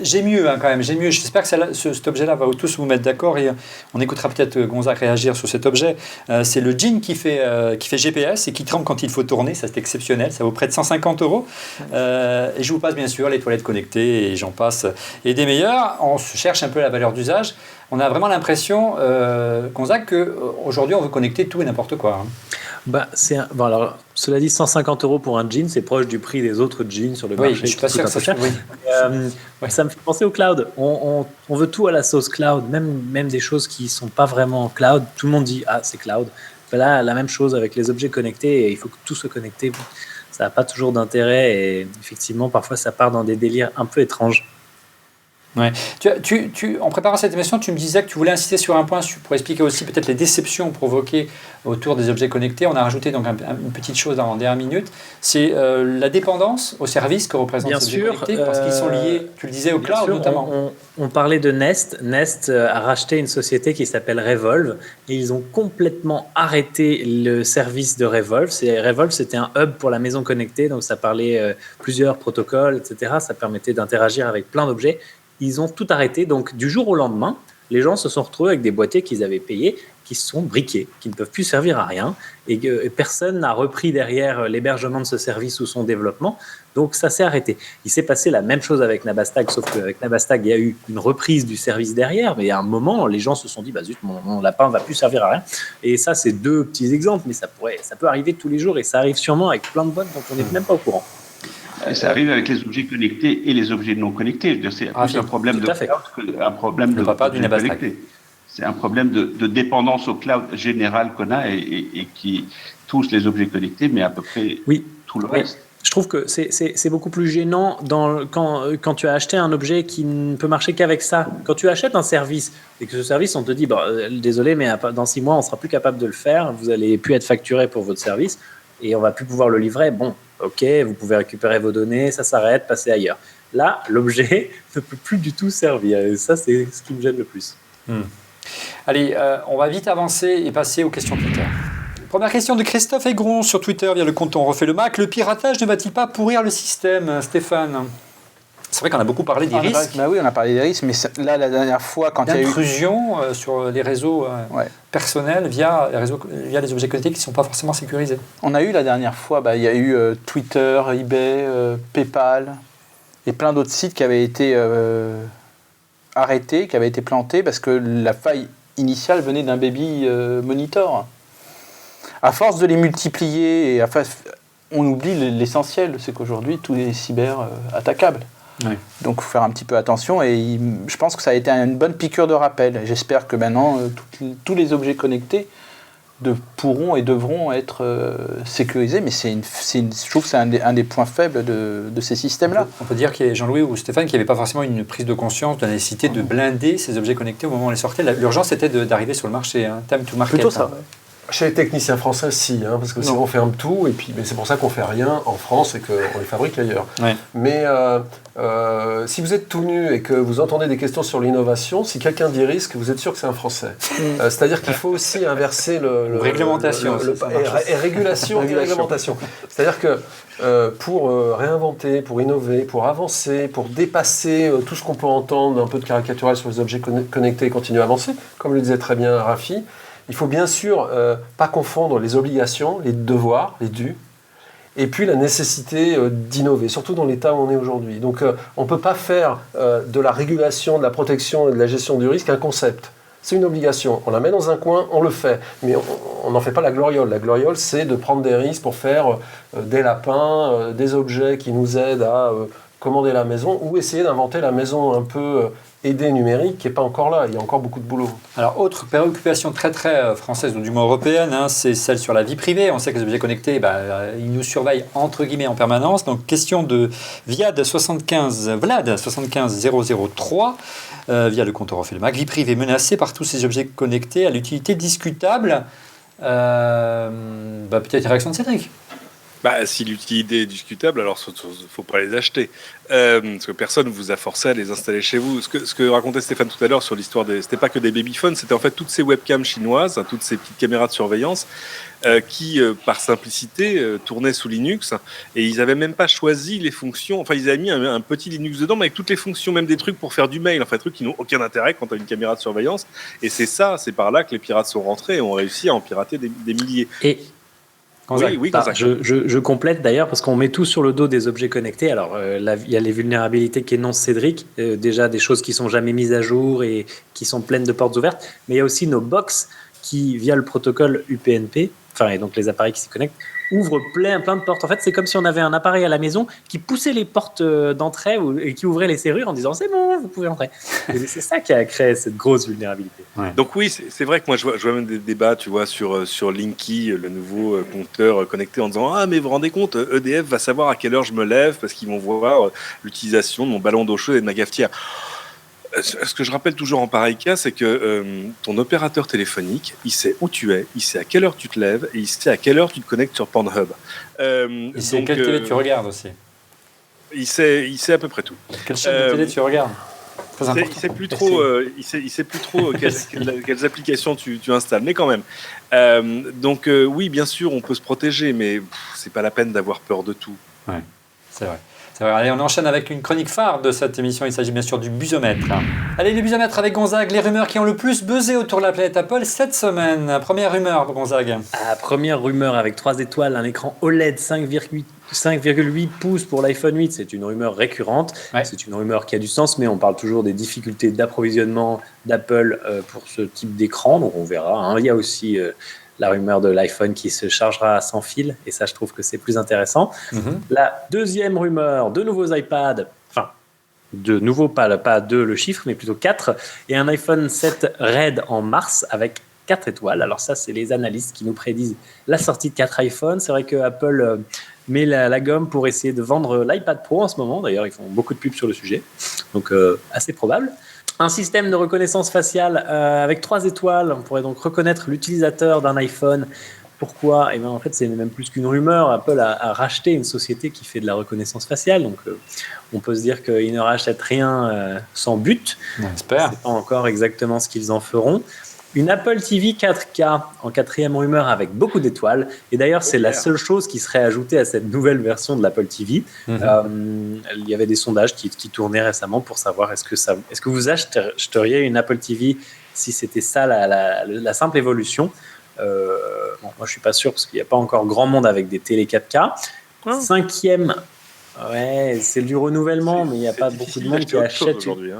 J'ai mieux quand même, j'ai mieux. J'espère que cet objet-là va tous vous mettre d'accord et on écoutera peut-être Gonzague réagir sur cet objet. C'est le jean qui fait GPS et qui tremble quand il faut tourner, ça c'est exceptionnel, ça vaut près de 150 €. Et je vous passe bien sûr les toilettes connectées et j'en passe. Et des meilleurs, on cherche un peu la valeur d'usage. On a vraiment l'impression, Gonzague, qu'aujourd'hui on veut connecter tout et n'importe quoi. Hein. Alors, cela dit, 150 € pour un jean, c'est proche du prix des autres jeans sur le marché. Oui, je suis pas sûr que ça soit. Oui. Ça me fait penser au cloud. On veut tout à la sauce cloud, même des choses qui sont pas vraiment cloud. Tout le monde dit c'est cloud. Là, la même chose avec les objets connectés. Il faut que tout soit connecté. Ça n'a pas toujours d'intérêt et effectivement, parfois, ça part dans des délires un peu étranges. Ouais. En préparant cette émission, tu me disais que tu voulais insister sur un point pour expliquer aussi peut-être les déceptions provoquées autour des objets connectés. On a rajouté donc une petite chose en dernière minute, c'est la dépendance aux services que représentent ces objets connectés, parce qu'ils sont liés, tu le disais, au cloud notamment. On parlait de Nest. Nest a racheté une société qui s'appelle Revolve et ils ont complètement arrêté le service de Revolve. Revolve, c'était un hub pour la maison connectée, donc ça parlait plusieurs protocoles, etc. Ça permettait d'interagir avec plein d'objets. Ils ont tout arrêté, donc du jour au lendemain, les gens se sont retrouvés avec des boîtiers qu'ils avaient payés, qui se sont briqués, qui ne peuvent plus servir à rien, et personne n'a repris derrière l'hébergement de ce service ou son développement, donc ça s'est arrêté. Il s'est passé la même chose avec Nabastag, sauf qu'avec Nabastag, il y a eu une reprise du service derrière, mais à un moment, les gens se sont dit, zut, mon lapin ne va plus servir à rien. Et ça, c'est deux petits exemples, mais ça peut arriver tous les jours, et ça arrive sûrement avec plein de boîtes dont on n'est même pas au courant. Et ça arrive avec les objets connectés et les objets non connectés. C'est plus un problème de cloud qu'un problème de connecté. C'est un problème de dépendance au cloud général qu'on a et qui touche les objets connectés, mais à peu près tout le reste. Je trouve que c'est beaucoup plus gênant quand tu as acheté un objet qui ne peut marcher qu'avec ça. Quand tu achètes un service et que ce service, on te dit désolé, mais dans 6 mois, on ne sera plus capable de le faire, vous n'allez plus être facturé pour votre service et on ne va plus pouvoir le livrer. Bon, ok, vous pouvez récupérer vos données, ça s'arrête, passez ailleurs. Là, l'objet ne peut plus du tout servir. Et ça, c'est ce qui me gêne le plus. Allez, on va vite avancer et passer aux questions Twitter. Première question de Christophe Aigron sur Twitter via le compte On Refait le Mac. Le piratage ne va-t-il pas pourrir le système, Stéphane? C'est vrai qu'on a beaucoup parlé des risques. Oui, on a parlé des risques, mais là, la dernière fois, quand il y a eu... d'intrusion sur les réseaux personnels via les objets connectés qui ne sont pas forcément sécurisés. On a eu la dernière fois, il y a eu Twitter, eBay, PayPal et plein d'autres sites qui avaient été arrêtés, qui avaient été plantés parce que la faille initiale venait d'un baby monitor. À force de les multiplier, on oublie l'essentiel, c'est qu'aujourd'hui, tout est cyber-attaquable. Oui. Donc, il faut faire un petit peu attention et je pense que ça a été une bonne piqûre de rappel. J'espère que maintenant, tous les objets connectés pourront et devront être sécurisés, mais je trouve que c'est un des points faibles de ces systèmes-là. On peut dire qu'il y a Jean-Louis ou Stéphane qui n'avaient pas forcément une prise de conscience de la nécessité de blinder ces objets connectés au moment où on les sortait. L'urgence était d'arriver sur le marché, time to market. Plutôt ça. Chez les techniciens français, si, parce que sinon on ferme tout, et puis mais c'est pour ça qu'on fait rien en France et qu'on les fabrique ailleurs. Ouais. Mais si vous êtes tout nu et que vous entendez des questions sur l'innovation, si quelqu'un dit risque, vous êtes sûr que c'est un Français. C'est-à-dire qu'il faut aussi inverser réglementation, et régulation et réglementation. C'est-à-dire que pour réinventer, pour innover, pour avancer, pour dépasser tout ce qu'on peut entendre, un peu de caricatural sur les objets connectés et continuer à avancer, comme le disait très bien Rafi, il faut bien sûr pas confondre les obligations, les devoirs, les dus, et puis la nécessité d'innover, surtout dans l'état où on est aujourd'hui. Donc on ne peut pas faire de la régulation, de la protection et de la gestion du risque un concept. C'est une obligation. On la met dans un coin, on le fait. Mais on n'en fait pas la gloriole. La gloriole, c'est de prendre des risques pour faire des lapins, des objets qui nous aident à commander la maison, ou essayer d'inventer la maison un peu aidée numérique qui n'est pas encore là. Il y a encore beaucoup de boulot. Alors, autre préoccupation très très française, ou du moins européenne, c'est celle sur la vie privée. On sait que les objets connectés, ils nous surveillent entre guillemets en permanence. Donc, question de Vlad 75003 via le compteur Orphelmac. Vie privée menacée par tous ces objets connectés à l'utilité discutable. Peut-être une réaction de Cédric. Si l'utilité est discutable, alors il ne faut pas les acheter. Parce que personne ne vous a forcé à les installer chez vous. Ce que racontait Stéphane tout à l'heure sur l'histoire c'était pas que des babyphones, c'était en fait toutes ces webcams chinoises, toutes ces petites caméras de surveillance qui, par simplicité, tournaient sous Linux. Et ils n'avaient même pas choisi les fonctions. Enfin, ils avaient mis un petit Linux dedans, mais avec toutes les fonctions, même des trucs pour faire du mail, des trucs qui n'ont aucun intérêt quand tu as une caméra de surveillance. Et c'est par là que les pirates sont rentrés et ont réussi à en pirater des milliers. Oui, je complète d'ailleurs parce qu'on met tout sur le dos des objets connectés. Alors, il y a les vulnérabilités qu'énonce Cédric, déjà des choses qui sont jamais mises à jour et qui sont pleines de portes ouvertes, mais il y a aussi nos box qui, via le protocole UPnP, et donc les appareils qui s'y connectent, ouvrent plein de portes. En fait, c'est comme si on avait un appareil à la maison qui poussait les portes d'entrée et qui ouvrait les serrures en disant c'est bon, vous pouvez entrer. Et c'est ça qui a créé cette grosse vulnérabilité. Ouais. Donc oui, c'est vrai que moi je vois même des débats, tu vois, sur Linky, le nouveau compteur connecté, en disant mais vous vous rendez compte, EDF va savoir à quelle heure je me lève parce qu'ils vont voir l'utilisation de mon ballon d'eau chaude et de ma cafetière. Ce que je rappelle toujours en pareil cas, c'est que ton opérateur téléphonique, il sait où tu es, il sait à quelle heure tu te lèves et il sait à quelle heure tu te connectes sur Pornhub. Il sait quelle télé tu regardes aussi. Il sait à peu près tout. Quelle chaîne de télé tu regardes. Il sait plus trop quelles applications tu installes, mais quand même. Donc oui, bien sûr, on peut se protéger, mais c'est pas la peine d'avoir peur de tout. Ouais, c'est vrai. Allez, on enchaîne avec une chronique phare de cette émission. Il s'agit bien sûr du busomètre. Allez, le busomètre avec Gonzague. Les rumeurs qui ont le plus buzzé autour de la planète Apple cette semaine. Première rumeur, Gonzague. Première rumeur avec 3 étoiles, un écran OLED 5,8 pouces pour l'iPhone 8. C'est une rumeur récurrente. Ouais. C'est une rumeur qui a du sens, mais on parle toujours des difficultés d'approvisionnement d'Apple pour ce type d'écran. Donc on verra. Il y a aussi la rumeur de l'iPhone qui se chargera sans fil, et ça je trouve que c'est plus intéressant. La deuxième rumeur, de nouveaux iPads, de nouveau, pas 2 le chiffre, mais plutôt 4, et un iPhone 7 Red en mars avec 4 étoiles. Alors ça, c'est les analystes qui nous prédisent la sortie de 4 iPhones. C'est vrai que Apple met la gomme pour essayer de vendre l'iPad Pro en ce moment. D'ailleurs, ils font beaucoup de pubs sur le sujet, donc assez probable. Un système de reconnaissance faciale avec 3 étoiles. On pourrait donc reconnaître l'utilisateur d'un iPhone. Pourquoi ? En fait, c'est même plus qu'une rumeur. Apple a racheté une société qui fait de la reconnaissance faciale. Donc, on peut se dire qu'ils ne rachètent rien sans but. J'espère. C'est pas encore exactement ce qu'ils en feront. Une Apple TV 4K en 4e rumeur avec beaucoup d'étoiles. Et d'ailleurs, c'est la seule chose qui serait ajoutée à cette nouvelle version de l'Apple TV. Il y avait des sondages qui tournaient récemment pour savoir est-ce que vous achèteriez une Apple TV si c'était ça la simple évolution. Moi, je ne suis pas sûr parce qu'il n'y a pas encore grand monde avec des télé 4K. 5e, c'est du renouvellement, mais il n'y a pas beaucoup de monde qui achète. Aujourd'hui,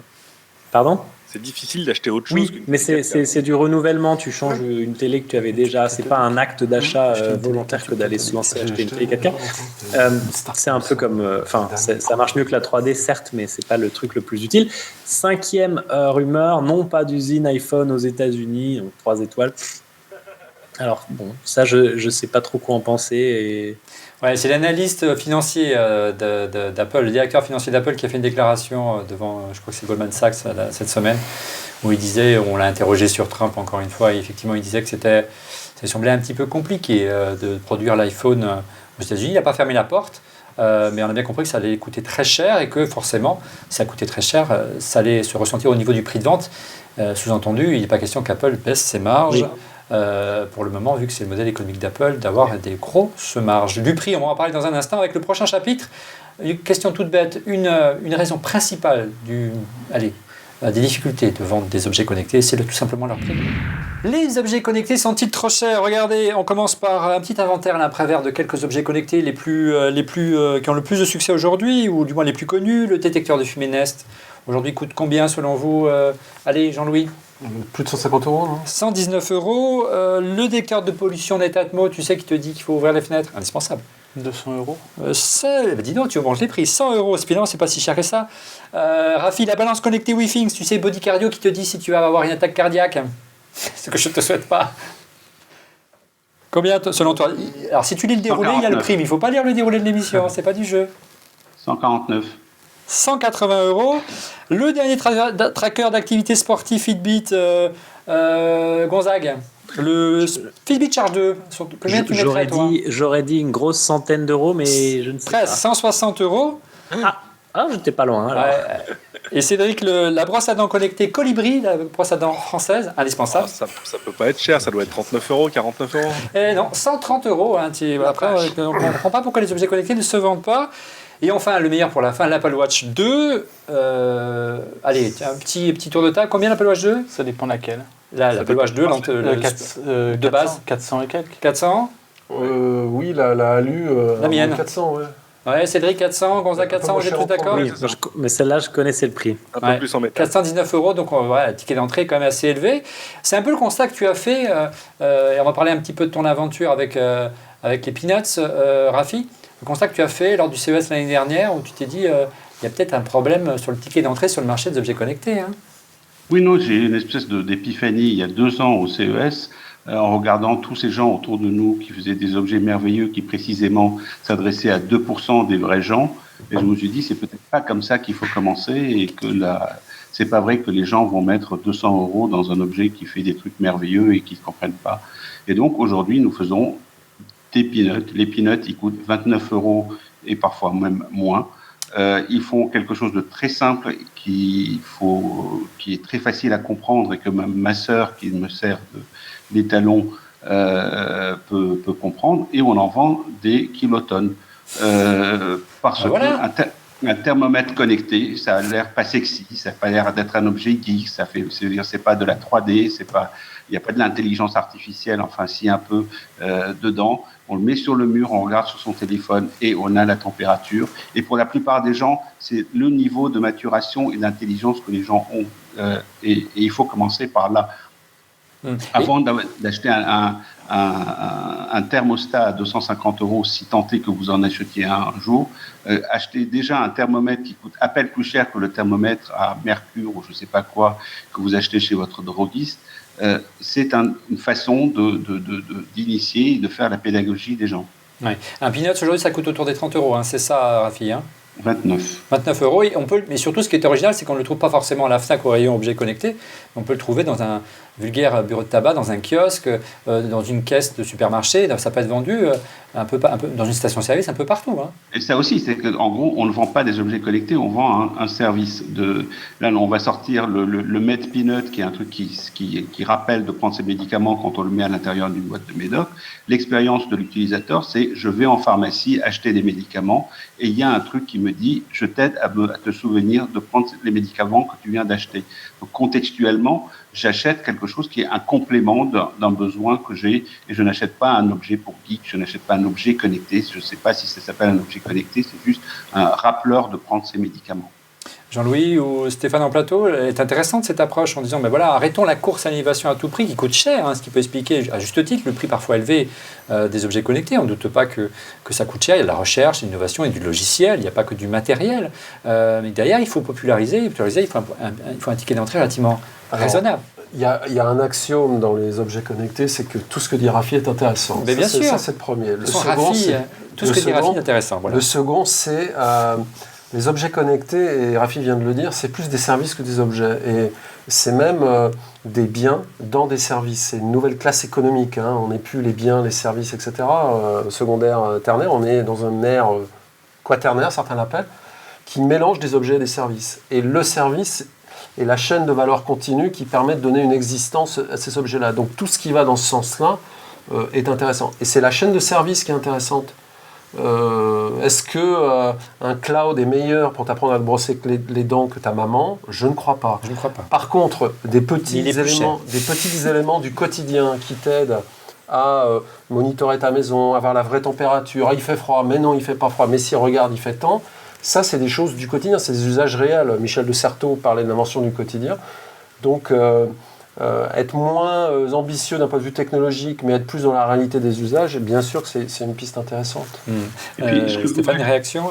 Pardon ? C'est difficile d'acheter autre chose. Oui, mais c'est du renouvellement. Tu changes une télé que tu avais déjà. C'est pas un acte d'achat volontaire que d'aller se lancer acheter une télé 4K. C'est un peu comme, ça marche mieux que la 3D, certes, mais c'est pas le truc le plus utile. 5e rumeur, non pas d'usine iPhone aux États-Unis, donc 3 étoiles. Alors bon, ça je sais pas trop quoi en penser. Et... Ouais, c'est l'analyste financier d'Apple, le directeur financier d'Apple qui a fait une déclaration devant, je crois que c'est Goldman Sachs cette semaine, où il disait, on l'a interrogé sur Trump encore une fois, et effectivement il disait que ça semblait un petit peu compliqué de produire l'iPhone aux États-Unis. Il n'a pas fermé la porte, mais on a bien compris que ça allait coûter très cher et que forcément, si ça coûtait très cher, ça allait se ressentir au niveau du prix de vente. Sous-entendu, il n'est pas question qu'Apple baisse ses marges. Oui. Pour le moment, vu que c'est le modèle économique d'Apple, d'avoir des grosses marges. Du prix, on va en parler dans un instant avec le prochain chapitre. Une question toute bête, une raison principale des difficultés de vente des objets connectés, c'est tout simplement leur prix. Les objets connectés sont-ils trop chers? Regardez, on commence par un petit inventaire à l'envers de quelques objets connectés les plus qui ont le plus de succès aujourd'hui, ou du moins les plus connus. Le détecteur de fumée Nest, aujourd'hui coûte combien selon vous? Allez, Jean-Louis. Plus de 150 euros, non? 119 euros. Le détecteur de pollution Netatmo, tu sais, qui te dit qu'il faut ouvrir les fenêtres, indispensable. 200 euros. Dis donc, tu augmentes les prix. 100 euros, c'est pas si cher que ça. Rafi, la balance connectée Wi-Fi, tu sais, Body Cardio qui te dit si tu vas avoir une attaque cardiaque. Ce que je ne te souhaite pas. Combien, selon toi? Alors, si tu lis le déroulé, 149. Il y a le prix, mais il ne faut pas lire le déroulé de l'émission, c'est pas du jeu. 149. 180 euros. Le dernier tracker d'activité sportive Fitbit Gonzague. Le Fitbit Charge 2. Combien tu mettrais, toi? J'aurais dit une grosse centaine d'euros, mais je ne sais pas. 160 euros. Ah, j'étais pas loin. Alors. Ouais. Et Cédric, la brosse à dents connectée Colibri, la brosse à dents française, indispensable. Ça peut pas être cher, ça doit être 39 euros, 49 euros. Eh non, 130 euros. Hein, après, on ne comprend pas pourquoi les objets connectés ne se vendent pas. Et enfin, le meilleur pour la fin, l'Apple Watch 2. Allez, un petit tour de table. Combien l'Apple Watch 2? Ça dépend laquelle. L'Apple Watch 2, de base. 400 et quelques. 400 Oui, la Alu. La mienne. 400, ouais. Ouais, Cédric 400, Gonzague 400, vous êtes tous d'accord? Oui, mais celle-là, je connaissais le prix. Un peu plus en métal. 419 euros, donc le ticket d'entrée est quand même assez élevé. C'est un peu le constat que tu as fait, et on va parler un petit peu de ton aventure avec les Peanuts, Rafi. Le constat que tu as fait lors du CES l'année dernière, où tu t'es dit, il y a peut-être un problème sur le ticket d'entrée sur le marché des objets connectés. Hein. Oui, non, j'ai une espèce d'épiphanie il y a 2 ans au CES, en regardant tous ces gens autour de nous qui faisaient des objets merveilleux, qui précisément s'adressaient à 2% des vrais gens. Et je me suis dit, c'est peut-être pas comme ça qu'il faut commencer, et que c'est pas vrai que les gens vont mettre 200 euros dans un objet qui fait des trucs merveilleux et qu'ils ne comprennent pas. Et donc aujourd'hui, nous faisons des peanuts. Les peanuts, ils coûtent 29 euros et parfois même moins. Ils font quelque chose de très simple qui est très facile à comprendre, et que ma sœur, qui me sert d'étalon, peut comprendre, et on en vend des kilotonnes. Parce qu'un thermomètre connecté, ça a l'air pas sexy, ça n'a pas l'air d'être un objet geek, c'est pas de la 3D, il n'y a pas de l'intelligence artificielle, enfin si un peu dedans. On le met sur le mur, on regarde sur son téléphone et on a la température. Et pour la plupart des gens, c'est le niveau de maturation et d'intelligence que les gens ont. Et il faut commencer par là. Avant d'acheter un thermostat à 250 euros, si tant est que vous en achetiez un jour, achetez déjà un thermomètre qui coûte à peine plus cher que le thermomètre à mercure ou je ne sais pas quoi que vous achetez chez votre droguiste. C'est une façon d'initier et de faire la pédagogie des gens. Ouais. Un peanut aujourd'hui, ça coûte autour des 30 euros, hein. C'est ça, Rafi, hein? 29 euros. Et mais surtout, ce qui est original, c'est qu'on ne le trouve pas forcément à la FNAC au rayon objets connectés. On peut le trouver dans un vulgaire bureau de tabac, dans un kiosque, dans une caisse de supermarché. Ça peut être vendu un peu dans une station-service, un peu partout. Hein. Et ça aussi, c'est qu'en gros, on ne vend pas des objets connectés, on vend un service. Là, on va sortir le Med Peanut, qui est un truc qui rappelle de prendre ses médicaments quand on le met à l'intérieur d'une boîte de médoc. L'expérience de l'utilisateur, c'est je vais en pharmacie acheter des médicaments et il y a un truc qui me dit je t'aide à te souvenir de prendre les médicaments que tu viens d'acheter. Donc contextuellement, j'achète quelque chose qui est un complément d'un besoin que j'ai, et je n'achète pas un objet pour geek, je n'achète pas un objet connecté, je ne sais pas si ça s'appelle un objet connecté, c'est juste un rappeleur de prendre ses médicaments. Jean-Louis ou Stéphane en plateau, est intéressante cette approche en disant ben voilà, arrêtons la course à l'innovation à tout prix qui coûte cher, hein, ce qui peut expliquer à juste titre le prix parfois élevé des objets connectés. On ne doute pas que ça coûte cher, il y a de la recherche, de l'innovation et du logiciel, il n'y a pas que du matériel. Mais derrière, il faut populariser, il faut un ticket d'entrée relativement raisonnable. Il y a un axiome dans les objets connectés, c'est que tout ce que dit Rafi est intéressant. Mais bien sûr. Ça, c'est le premier. Le second, Rafi, tout ce que dit Rafi est intéressant. Voilà. Le second, c'est les objets connectés, et Rafi vient de le dire, c'est plus des services que des objets. Et c'est même des biens dans des services. C'est une nouvelle classe économique. Hein. On n'est plus les biens, les services, etc. Secondaire, ternaire. On est dans un ère quaternaire, certains l'appellent, qui mélange des objets et des services. Et le service est la chaîne de valeur continue qui permet de donner une existence à ces objets-là. Donc tout ce qui va dans ce sens-là est intéressant. Et c'est la chaîne de service qui est intéressante. Est-ce que un cloud est meilleur pour t'apprendre à te brosser les dents que ta maman? Je ne crois pas. Je ne crois pas. Par contre, des petits éléments du quotidien qui t'aident à monitorer ta maison, avoir la vraie température. Ah, il fait froid, mais non, il fait pas froid. Mais si, regarde, il fait temps. Ça, c'est des choses du quotidien, c'est des usages réels. Michel de Certeau parlait de l'invention du quotidien. Donc, être moins ambitieux d'un point de vue technologique, mais être plus dans la réalité des usages, bien sûr que c'est une piste intéressante. Et puis, Stéphane, une réaction?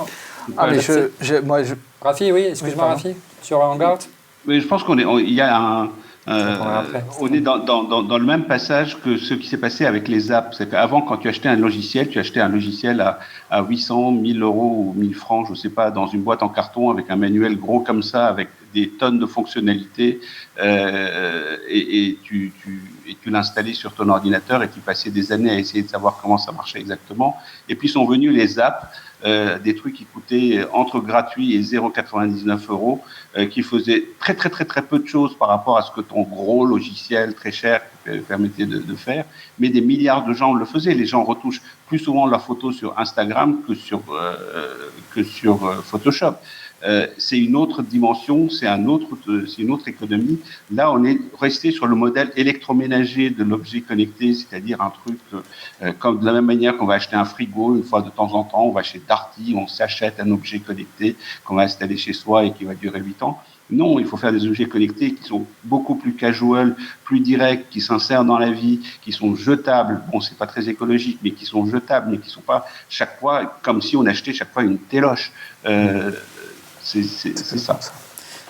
Rafi, oui, excuse-moi, Rafi, sur Hangout. Mais je pense il y a on est dans le même passage que ce qui s'est passé avec les apps. C'est qu'avant, quand tu achetais un logiciel à 800, 1000 euros ou 1000 francs, je ne sais pas, dans une boîte en carton avec un manuel gros comme ça, avec des tonnes de fonctionnalités, et tu l'installais sur ton ordinateur et tu passais des années à essayer de savoir comment ça marchait exactement. Et puis sont venus les apps, des trucs qui coûtaient entre gratuit et 0,99 euros, qui faisaient très peu de choses par rapport à ce que ton gros logiciel très cher permettait de faire, mais des milliards de gens le faisaient. Les gens retouchent plus souvent leurs photos sur Instagram que sur Photoshop. C'est une autre dimension, c'est une autre économie. Là, on est resté sur le modèle électroménager de l'objet connecté, c'est-à-dire un truc comme de la même manière qu'on va acheter un frigo une fois de temps en temps, on va chez Darty, on s'achète un objet connecté qu'on va installer chez soi et qui va durer 8 ans. Non, il faut faire des objets connectés qui sont beaucoup plus casual, plus directs, qui s'insèrent dans la vie, qui sont jetables. Bon, c'est pas très écologique, mais qui sont jetables, mais qui sont pas chaque fois comme si on achetait chaque fois une téloche. C'est ça.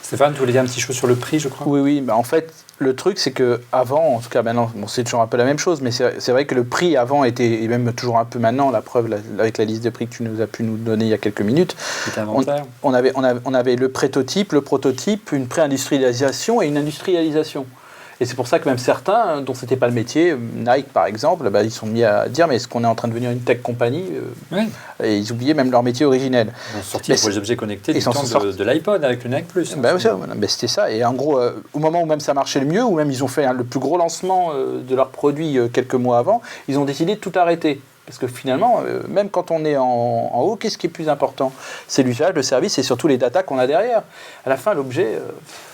Stéphane, tu voulais dire un petit chose sur le prix, je crois? Oui. Bah en fait, le truc, c'est qu'avant, en tout cas maintenant, c'est toujours un peu la même chose, mais c'est vrai que le prix avant était, et même toujours un peu maintenant, la preuve avec la liste de prix que tu as pu nous donner il y a quelques minutes, on avait le prototype, une pré-industrialisation et une industrialisation. Et c'est pour ça que même certains, dont c'était pas le métier, Nike par exemple, ils sont mis à dire mais est-ce qu'on est en train de devenir une tech compagnie? Oui. Et ils oubliaient même leur métier originel. Ils ont sorti pour les objets connectés du temps de l'iPod avec le Nike Plus. Mais c'était ça. Et en gros, au moment où même ça marchait le mieux, où même ils ont fait le plus gros lancement de leurs produits quelques mois avant, ils ont décidé de tout arrêter. Parce que finalement, même quand on est en haut, qu'est-ce qui est plus important? C'est l'usage, le service et surtout les datas qu'on a derrière. À la fin, l'objet...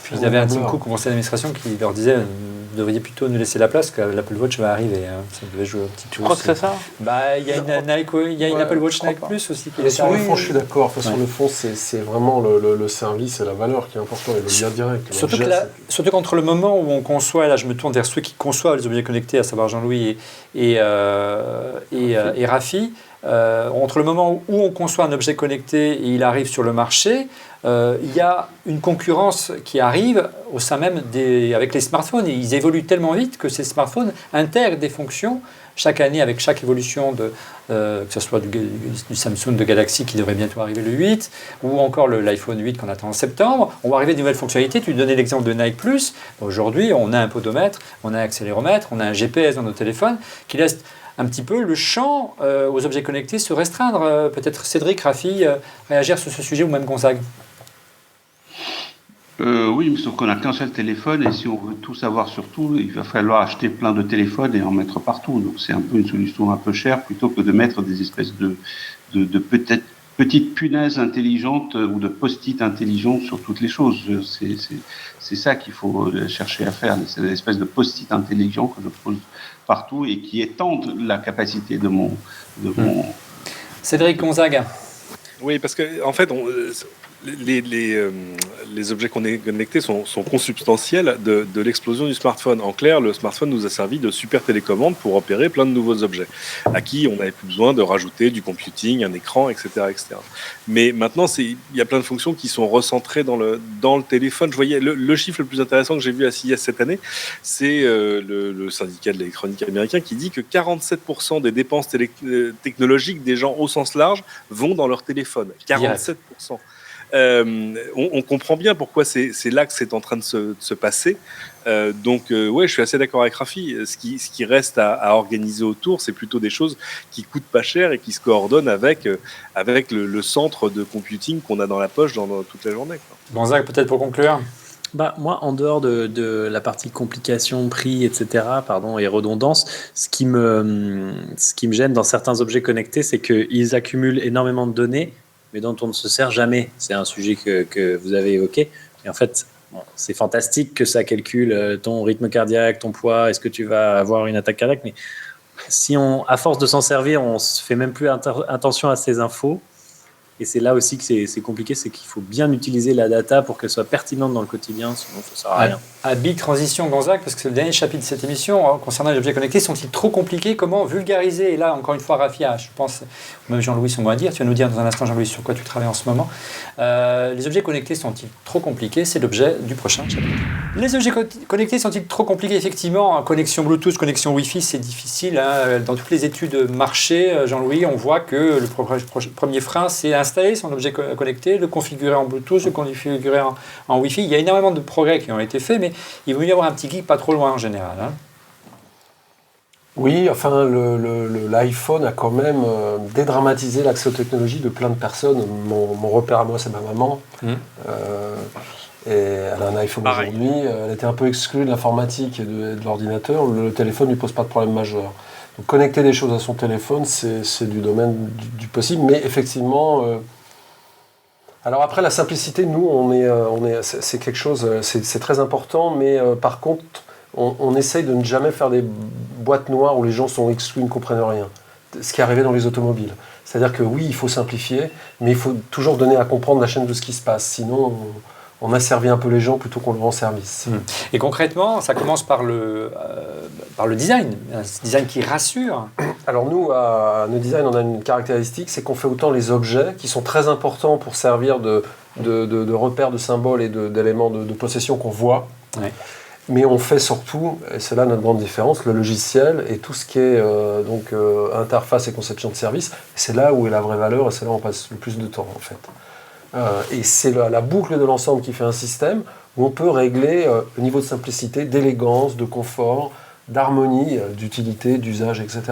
Puis il y avait un Tim Cook au conseil d'administration qui leur disait vous devriez plutôt nous laisser la place, que l'Apple Watch va arriver. Hein. Ça devait jouer un petit tour. Tu crois que c'est ça? Il y a une Apple Watch Nike Plus aussi. Sur le fond, je suis d'accord. Sur le fond, c'est vraiment le service et la valeur qui est important et le lien direct. Surtout qu'entre le moment où on conçoit, et là je me tourne vers ceux qui conçoivent les objets connectés, à savoir Jean-Louis et Rafi, entre le moment où on conçoit un objet connecté et il arrive sur le marché, il y a une concurrence qui arrive au sein même avec les smartphones. Et ils évoluent tellement vite que ces smartphones intègrent des fonctions chaque année avec chaque évolution, que ce soit du Samsung de Galaxy qui devrait bientôt arriver le 8, ou encore l'iPhone 8 qu'on attend en septembre. On va arriver de nouvelles fonctionnalités. Tu donnais l'exemple de Nike Plus. Aujourd'hui, on a un podomètre, on a un accéléromètre, on a un GPS dans nos téléphones qui laisse un petit peu le champ aux objets connectés se restreindre. Peut-être Cédric, Rafi, réagir sur ce sujet, ou même Gonzague. Oui, mais sauf qu'on n'a qu'un seul téléphone et si on veut tout savoir sur tout, il va falloir acheter plein de téléphones et en mettre partout. Donc c'est un peu une solution un peu chère plutôt que de mettre des espèces de petites punaises intelligentes ou de post-it intelligents sur toutes les choses. C'est ça qu'il faut chercher à faire. C'est des espèces de post-it intelligents que je pose partout et qui étendent la capacité de mon... Cédric Gonzague. Oui, parce que en fait, les objets connectés sont consubstantiels de l'explosion du smartphone. En clair, le smartphone nous a servi de super télécommande pour opérer plein de nouveaux objets, à qui on n'avait plus besoin de rajouter du computing, un écran, etc. etc. Mais maintenant, il y a plein de fonctions qui sont recentrées dans le téléphone. Je voyais le chiffre le plus intéressant que j'ai vu à CES cette année, c'est le syndicat de l'électronique américain qui dit que 47% des dépenses technologiques des gens au sens large vont dans leur téléphone. 47%. On comprend bien pourquoi c'est là que c'est en train de se passer. Donc, ouais, je suis assez d'accord avec Rafi. Ce qui reste à organiser autour, c'est plutôt des choses qui coûtent pas cher et qui se coordonnent avec le centre de computing qu'on a dans la poche dans toute la journée, quoi. Gonzague, peut-être pour conclure. Moi, en dehors de la partie complication, prix, etc., et redondance, ce qui me gêne dans certains objets connectés, c'est qu'ils accumulent énormément de données, mais dont on ne se sert jamais. C'est un sujet que vous avez évoqué. Et en fait, c'est fantastique que ça calcule ton rythme cardiaque, ton poids, est-ce que tu vas avoir une attaque cardiaque, mais si à force de s'en servir, on ne se fait même plus attention à ces infos. Et c'est là aussi que c'est compliqué, c'est qu'il faut bien utiliser la data pour qu'elle soit pertinente dans le quotidien, sinon ça ne sert à rien. À big transition, Gonzague, parce que c'est le dernier chapitre de cette émission, concernant les objets connectés, sont-ils trop compliqués? Comment vulgariser? Et là, encore une fois, Rafia, je pense, même Jean-Louis, son mot à dire. Tu vas nous dire dans un instant, Jean-Louis, sur quoi tu travailles en ce moment. Les objets connectés sont-ils trop compliqués? C'est l'objet du prochain chapitre. Les objets connectés sont-ils trop compliqués? Effectivement, connexion Bluetooth, connexion Wi-Fi, c'est difficile. Dans toutes les études marché, Jean-Louis, on voit que le premier frein, c'est installer son objet connecté, le configurer en Bluetooth, le configurer en Wi-Fi. Il y a énormément de progrès qui ont été faits, mais il vaut mieux avoir un petit geek pas trop loin en général. Oui, enfin, l'iPhone a quand même dédramatisé l'accès aux technologies de plein de personnes. Mon repère à moi, c'est ma maman. Et elle a un iPhone aujourd'hui. Elle était un peu exclue de l'informatique et de l'ordinateur. Le téléphone ne lui pose pas de problème majeur. Donc, connecter des choses à son téléphone, c'est du domaine du possible. Mais effectivement... Alors après, la simplicité, nous, c'est quelque chose, c'est très important, mais par contre, on essaye de ne jamais faire des boîtes noires où les gens sont exclus, ne comprennent rien. Ce qui est arrivé dans les automobiles. C'est-à-dire que oui, il faut simplifier, mais il faut toujours donner à comprendre la chaîne de ce qui se passe. Sinon, on asservit un peu les gens plutôt qu'on le rend service. Et concrètement, ça commence par le design, un design qui rassure. Alors nous, à No Design, on a une caractéristique, c'est qu'on fait autant les objets, qui sont très importants pour servir de repères, de symboles et d'éléments de possession qu'on voit. Ouais. Mais on fait surtout, et c'est là notre grande différence, le logiciel et tout ce qui est interface et conception de service. C'est là où est la vraie valeur et c'est là où on passe le plus de temps en fait. Et c'est la boucle de l'ensemble qui fait un système où on peut régler le niveau de simplicité, d'élégance, de confort, d'harmonie, d'utilité, d'usage, etc.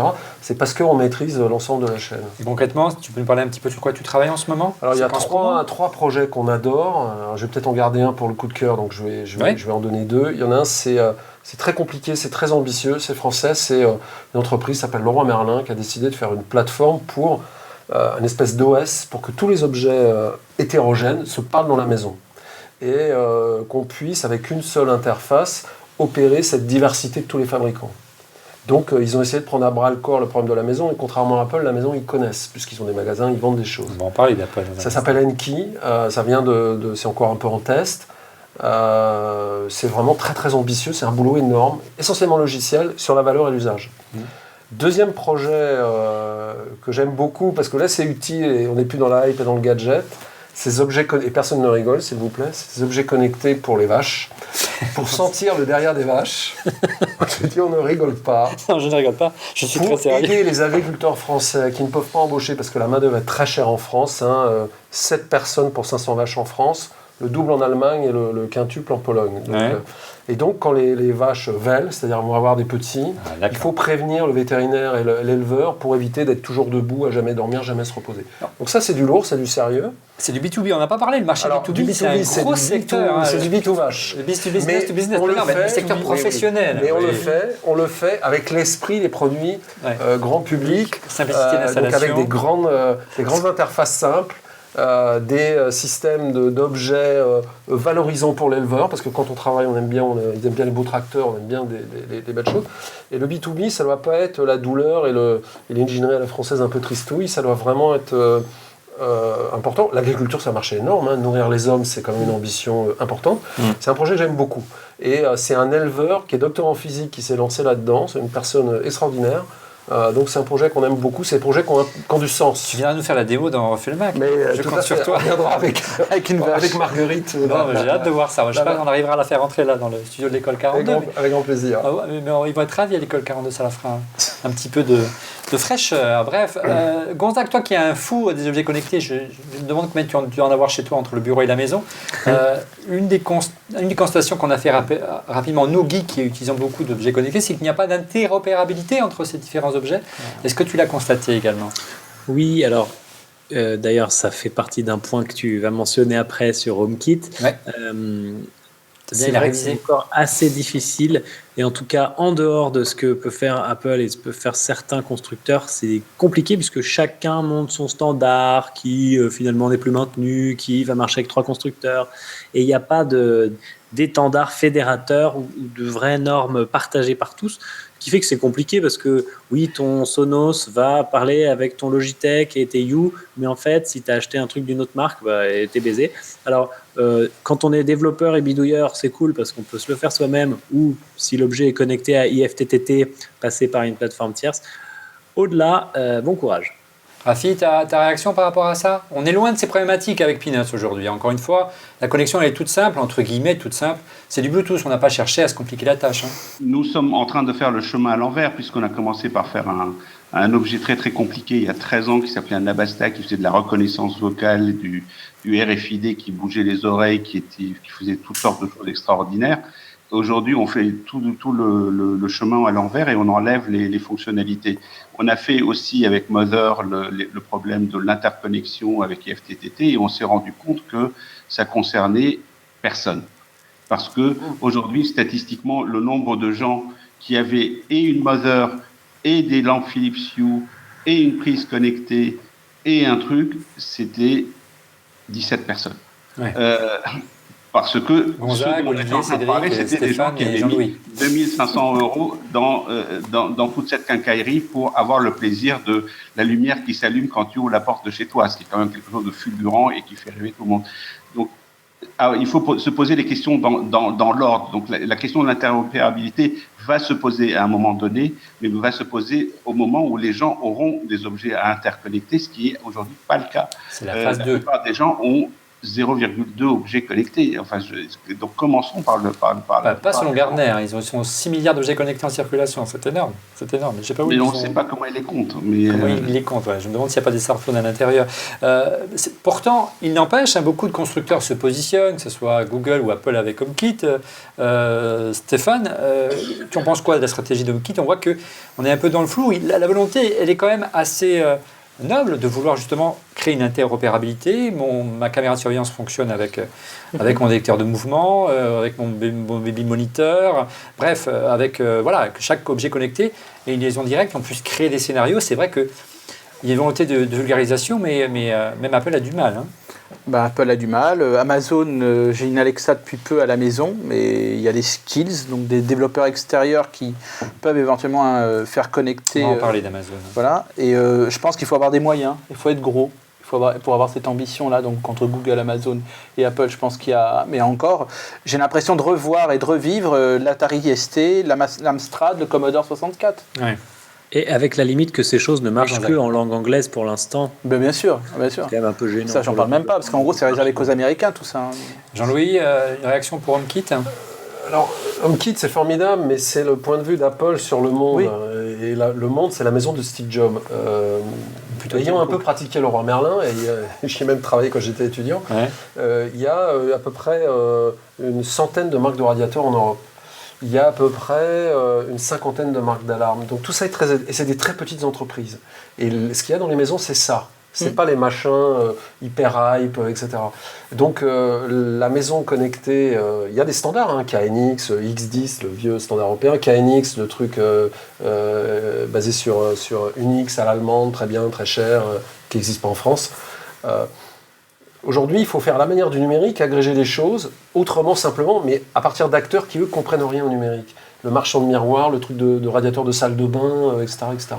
C'est parce qu'on maîtrise l'ensemble de la chaîne. Et concrètement, tu peux nous parler un petit peu sur quoi tu travailles en ce moment? Alors il y a trois projets qu'on adore. Alors, je vais peut-être en garder un pour le coup de cœur, donc je vais en donner deux. Il y en a un, c'est très compliqué, c'est très ambitieux, c'est français, c'est une entreprise qui s'appelle Leroy Merlin qui a décidé de faire une plateforme pour une espèce d'OS pour que tous les objets hétérogènes se parlent dans la maison et qu'on puisse, avec une seule interface, opérer cette diversité de tous les fabricants. Donc ils ont essayé de prendre à bras le corps le problème de la maison, et contrairement à Apple, la maison ils connaissent, puisqu'ils ont des magasins, ils vendent des choses. On va en parler d'Apple. Ça s'appelle Enki, ça vient c'est encore un peu en test. C'est vraiment très très ambitieux, c'est un boulot énorme, essentiellement logiciel, sur la valeur et l'usage. Deuxième projet que j'aime beaucoup, parce que là c'est utile et on n'est plus dans la hype et dans le gadget, ces objets, et personne ne rigole s'il vous plaît, ces objets connectés pour les vaches, pour sentir le derrière des vaches. Je dis on ne rigole pas. Non, je ne rigole pas, je suis très sérieux. Pour aider les agriculteurs français qui ne peuvent pas embaucher parce que la main d'œuvre est très chère en France, 7 personnes pour 500 vaches en France, le double en Allemagne et le quintuple en Pologne. Donc, et donc quand les vaches vèlent, c'est-à-dire vont avoir des petits, il faut prévenir le vétérinaire et l'éleveur pour éviter d'être toujours debout, à jamais dormir, jamais se reposer. Donc ça c'est du lourd, c'est du sérieux. C'est du B2B, on n'a pas parlé, le marché B2B, c'est un gros secteur. C'est du B2 vache. Le business to business, mais le secteur professionnel. Mais on le fait avec l'esprit des produits grand public, simplicité d'installation. Donc avec des grandes interfaces simples. Des systèmes d'objets valorisants pour l'éleveur, parce que quand on travaille, ils aiment bien les beaux tracteurs, on aime bien des belles choses. Et le B2B, ça ne doit pas être la douleur et l'ingénierie à la française un peu tristouille, ça doit vraiment être important. L'agriculture, c'est un marché énorme. Nourrir les hommes, c'est quand même une ambition importante. C'est un projet que j'aime beaucoup. Et c'est un éleveur qui est docteur en physique qui s'est lancé là-dedans. C'est une personne extraordinaire. Donc c'est un projet qu'on aime beaucoup. C'est des projets qui ont du sens. Tu viendras nous faire la démo dans Refait le Mac. Mais je compte sur toi. On viendra avec Marguerite. J'ai hâte de voir ça. Je sais pas qu'on arrivera à la faire rentrer là dans le studio de l'école 42. Avec grand plaisir. Mais ils vont être ravis à l'école 42, ça la fera un petit peu de fraîcheur. Bref, Gonzague, toi qui es un fou des objets connectés, je me demande combien tu dois en avoir chez toi entre le bureau et la maison. Une des constatations qu'on a fait rapidement, nous geeks qui utilisons beaucoup d'objets connectés, c'est qu'il n'y a pas d'interopérabilité entre ces différents objets. Est-ce que tu l'as constaté également ? Oui, alors d'ailleurs ça fait partie d'un point que tu vas mentionner après sur HomeKit. Ouais. C'est vrai que c'est encore assez difficile, et en tout cas en dehors de ce que peut faire Apple et ce que peuvent faire certains constructeurs, c'est compliqué puisque chacun monte son standard qui finalement n'est plus maintenu, qui va marcher avec 3 constructeurs, et il n'y a pas d'étendard fédérateur ou de vraies normes partagées par tous, qui fait que c'est compliqué parce que oui, ton Sonos va parler avec ton Logitech et tes Hue, mais en fait, si tu as acheté un truc d'une autre marque, t'es baisé. Alors, quand on est développeur et bidouilleur, c'est cool parce qu'on peut se le faire soi-même, ou si l'objet est connecté à IFTTT, passer par une plateforme tierce. Au-delà, bon courage. Rafi, ta réaction par rapport à ça ? On est loin de ces problématiques avec Peanuts aujourd'hui. Encore une fois, la connexion elle est toute simple, entre guillemets, toute simple. C'est du Bluetooth, on n'a pas cherché à se compliquer la tâche. Nous sommes en train de faire le chemin à l'envers, puisqu'on a commencé par faire un objet très très compliqué il y a 13 ans qui s'appelait un Nabasta, qui faisait de la reconnaissance vocale, du RFID qui bougeait les oreilles, qui faisait toutes sortes de choses extraordinaires. Aujourd'hui, on fait tout le chemin à l'envers et on enlève les fonctionnalités. On a fait aussi avec Mother le problème de l'interconnexion avec IFTTT et on s'est rendu compte que ça concernait personne. Parce que aujourd'hui, statistiquement, le nombre de gens qui avaient et une Mother et des lampes Philips Hue et une prise connectée et un truc, c'était 17 personnes. Ouais. Parce que Gonzague, Olivier, Cédric, c'était des gens qui avaient mis 2500 € dans toute cette quincaillerie pour avoir le plaisir de la lumière qui s'allume quand tu ouvres la porte de chez toi, ce qui est quand même quelque chose de fulgurant et qui fait rêver tout le monde. Donc, il faut se poser les questions dans l'ordre. Donc, la question de l'interopérabilité va se poser à un moment donné, mais va se poser au moment où les gens auront des objets à interconnecter, ce qui est aujourd'hui pas le cas. C'est la phase 2. La plupart des gens ont 0,2 objets connectés. Enfin, donc commençons par le. Pas selon Gartner, ils sont 6 milliards d'objets connectés en circulation, c'est énorme. Je sais pas où mais on ne sait pas comment ils les comptent. Comment ils les comptent, ouais. Je me demande s'il n'y a pas des smartphones à l'intérieur. Pourtant, il n'empêche, beaucoup de constructeurs se positionnent, que ce soit Google ou Apple avec HomeKit. Stéphane, tu en penses quoi de la stratégie de HomeKit ? On voit qu'on est un peu dans le flou. La volonté, elle est quand même assez noble de vouloir justement créer une interopérabilité. Ma caméra de surveillance fonctionne avec mon détecteur de mouvement, avec mon baby monitor, bref, avec que chaque objet connecté ait une liaison directe, on puisse créer des scénarios. C'est vrai qu'il y a une volonté de vulgarisation, mais même Apple a du mal. Apple a du mal. Amazon, j'ai une Alexa depuis peu à la maison, mais il y a des skills, donc des développeurs extérieurs qui peuvent éventuellement faire connecter. On va en parler d'Amazon. Voilà. Et je pense qu'il faut avoir des moyens, il faut être gros. Pour avoir cette ambition-là, donc entre Google, Amazon et Apple, je pense qu'il y a... Mais encore, j'ai l'impression de revoir et de revivre l'Atari ST, l'Amstrad, le Commodore 64. Ouais. Et avec la limite que ces choses ne marchent que en langue anglaise pour l'instant. Bien sûr. C'est quand même un peu gênant. Ça, j'en parle même pas, parce qu'en gros, c'est réservé qu'aux Américains, tout ça. Jean-Louis, une réaction pour HomeKit ? Alors, HomeKit, c'est formidable, mais c'est le point de vue d'Apple sur le monde. Oui. Et le monde, c'est la maison de Steve Jobs. Ayant un peu pratiqué le roi Merlin, et j'y ai même travaillé quand j'étais étudiant, il y a à peu près une centaine de marques de radiateurs en Europe. Il y a à peu près une cinquantaine de marques d'alarmes. Donc tout ça est et c'est des très petites entreprises. Et ce qu'il y a dans les maisons, c'est ça. C'est pas les machins hyper hype, etc. Donc la maison connectée, il y a des standards, KNX, X10, le vieux standard européen, KNX, le truc basé sur Unix à l'allemande, très bien, très cher, qui n'existe pas en France. Aujourd'hui, il faut faire à la manière du numérique, agréger les choses, autrement simplement, mais à partir d'acteurs qui, eux, comprennent rien au numérique. Le marchand de miroirs, le truc de radiateur de salle de bain, etc. etc.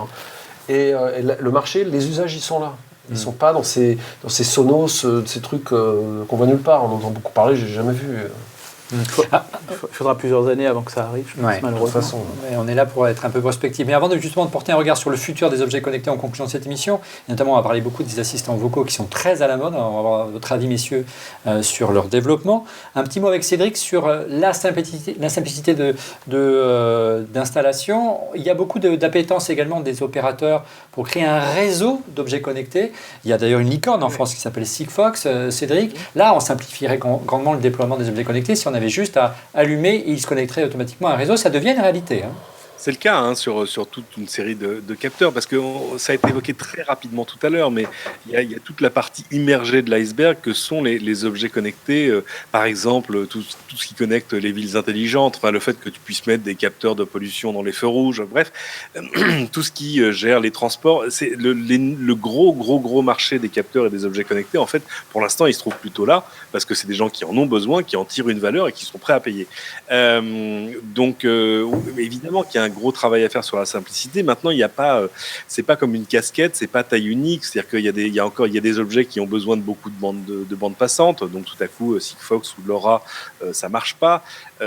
Et le marché, les usages, ils sont là. Ils sont pas dans ces sonos, ces trucs qu'on voit nulle part. On entend beaucoup parler, j'ai jamais vu. Il faudra plusieurs années avant que ça arrive, je pense, Ouais, malheureusement. De toute façon. Mais on est là pour être un peu prospectif. Mais avant de justement de porter un regard sur le futur des objets connectés en conclusion de cette émission, et notamment on va parler beaucoup des assistants vocaux qui sont très à la mode. On va avoir votre avis, messieurs, sur leur développement. Un petit mot avec Cédric sur la simplicité d'installation. Il y a beaucoup d'appétence également des opérateurs pour créer un réseau d'objets connectés. Il y a d'ailleurs une licorne en France qui s'appelle Sigfox, Cédric. Là, on simplifierait grandement le déploiement des objets connectés si on avait juste à allumer et il se connecterait automatiquement à un réseau. Ça devient une réalité. C'est le cas sur toute une série de capteurs, parce que ça a été évoqué très rapidement tout à l'heure, mais il y a toute la partie immergée de l'iceberg que sont les objets connectés. Par exemple, tout ce qui connecte les villes intelligentes, enfin, le fait que tu puisses mettre des capteurs de pollution dans les feux rouges, bref, tout ce qui gère les transports. C'est le gros marché des capteurs et des objets connectés. En fait, pour l'instant, il se trouve plutôt là, parce que c'est des gens qui en ont besoin, qui en tirent une valeur et qui sont prêts à payer. Donc, évidemment qu'il y a un gros travail à faire sur la simplicité. Maintenant, il n'y a pas, c'est pas comme une casquette, c'est pas taille unique. C'est-à-dire qu'il y a des objets qui ont besoin de beaucoup de bandes passantes. Donc, tout à coup, Sigfox ou LoRa, ça marche pas.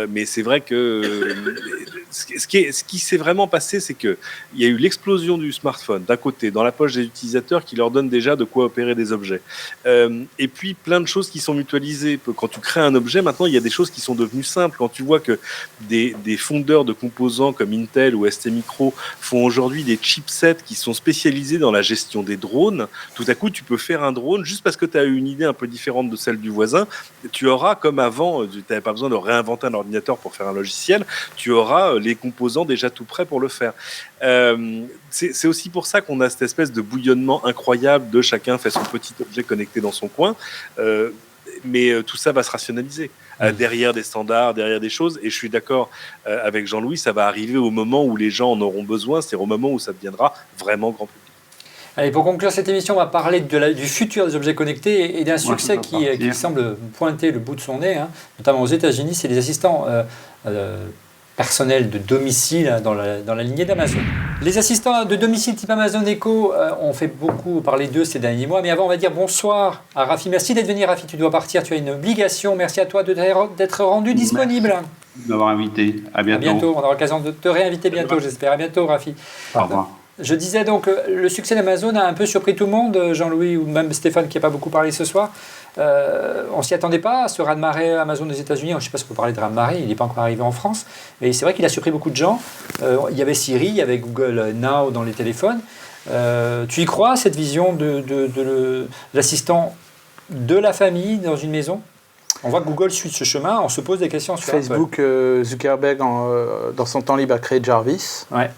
Mais c'est vrai que ce qui s'est vraiment passé, c'est que il y a eu l'explosion du smartphone d'un côté dans la poche des utilisateurs qui leur donne déjà de quoi opérer des objets. Et puis plein de choses qui sont mutualisées. Quand tu crées un objet, maintenant il y a des choses qui sont devenues simples. Quand tu vois que des fondeurs de composants comme Intel ou STMicro font aujourd'hui des chipsets qui sont spécialisés dans la gestion des drones, tout à coup tu peux faire un drone juste parce que tu as une idée un peu différente de celle du voisin. Tu auras, comme avant, tu n'avais pas besoin de réinventer un ordinateur pour faire un logiciel, tu auras les composants déjà tout prêts pour le faire. C'est aussi pour ça qu'on a cette espèce de bouillonnement incroyable de chacun fait son petit objet connecté dans son coin. Mais tout ça va se rationaliser derrière des standards, derrière des choses. Et je suis d'accord avec Jean-Louis, ça va arriver au moment où les gens en auront besoin, c'est au moment où ça deviendra vraiment grand public. Allez, pour conclure cette émission, on va parler du futur des objets connectés et d'un succès qui semble pointer le bout de son nez, notamment aux États-Unis, c'est les assistants personnels de domicile dans la lignée d'Amazon. Les assistants de domicile type Amazon Echo, on fait beaucoup parler d'eux ces derniers mois, mais avant on va dire bonsoir à Rafi. Merci d'être venu, Rafi, tu dois partir, tu as une obligation. Merci à toi d'être rendu disponible. Merci de m'avoir invité. À bientôt. À bientôt, on aura l'occasion de te réinviter bientôt, j'espère. À biento, Rafi. Au revoir. Je disais donc, le succès d'Amazon a un peu surpris tout le monde, Jean-Louis ou même Stéphane qui n'a pas beaucoup parlé ce soir. On ne s'y attendait pas, ce raz-de-marée Amazon des États-Unis. Je ne sais pas si on peut parler de raz-de-marée, il n'est pas encore arrivé en France. Mais c'est vrai qu'il a surpris beaucoup de gens. Il y avait Siri, il y avait Google Now dans les téléphones. Tu y crois, cette vision de l'assistant de la famille dans une maison ? On voit que Google suit ce chemin, on se pose des questions sur Facebook, Zuckerberg, dans son temps libre, a créé Jarvis. Ouais.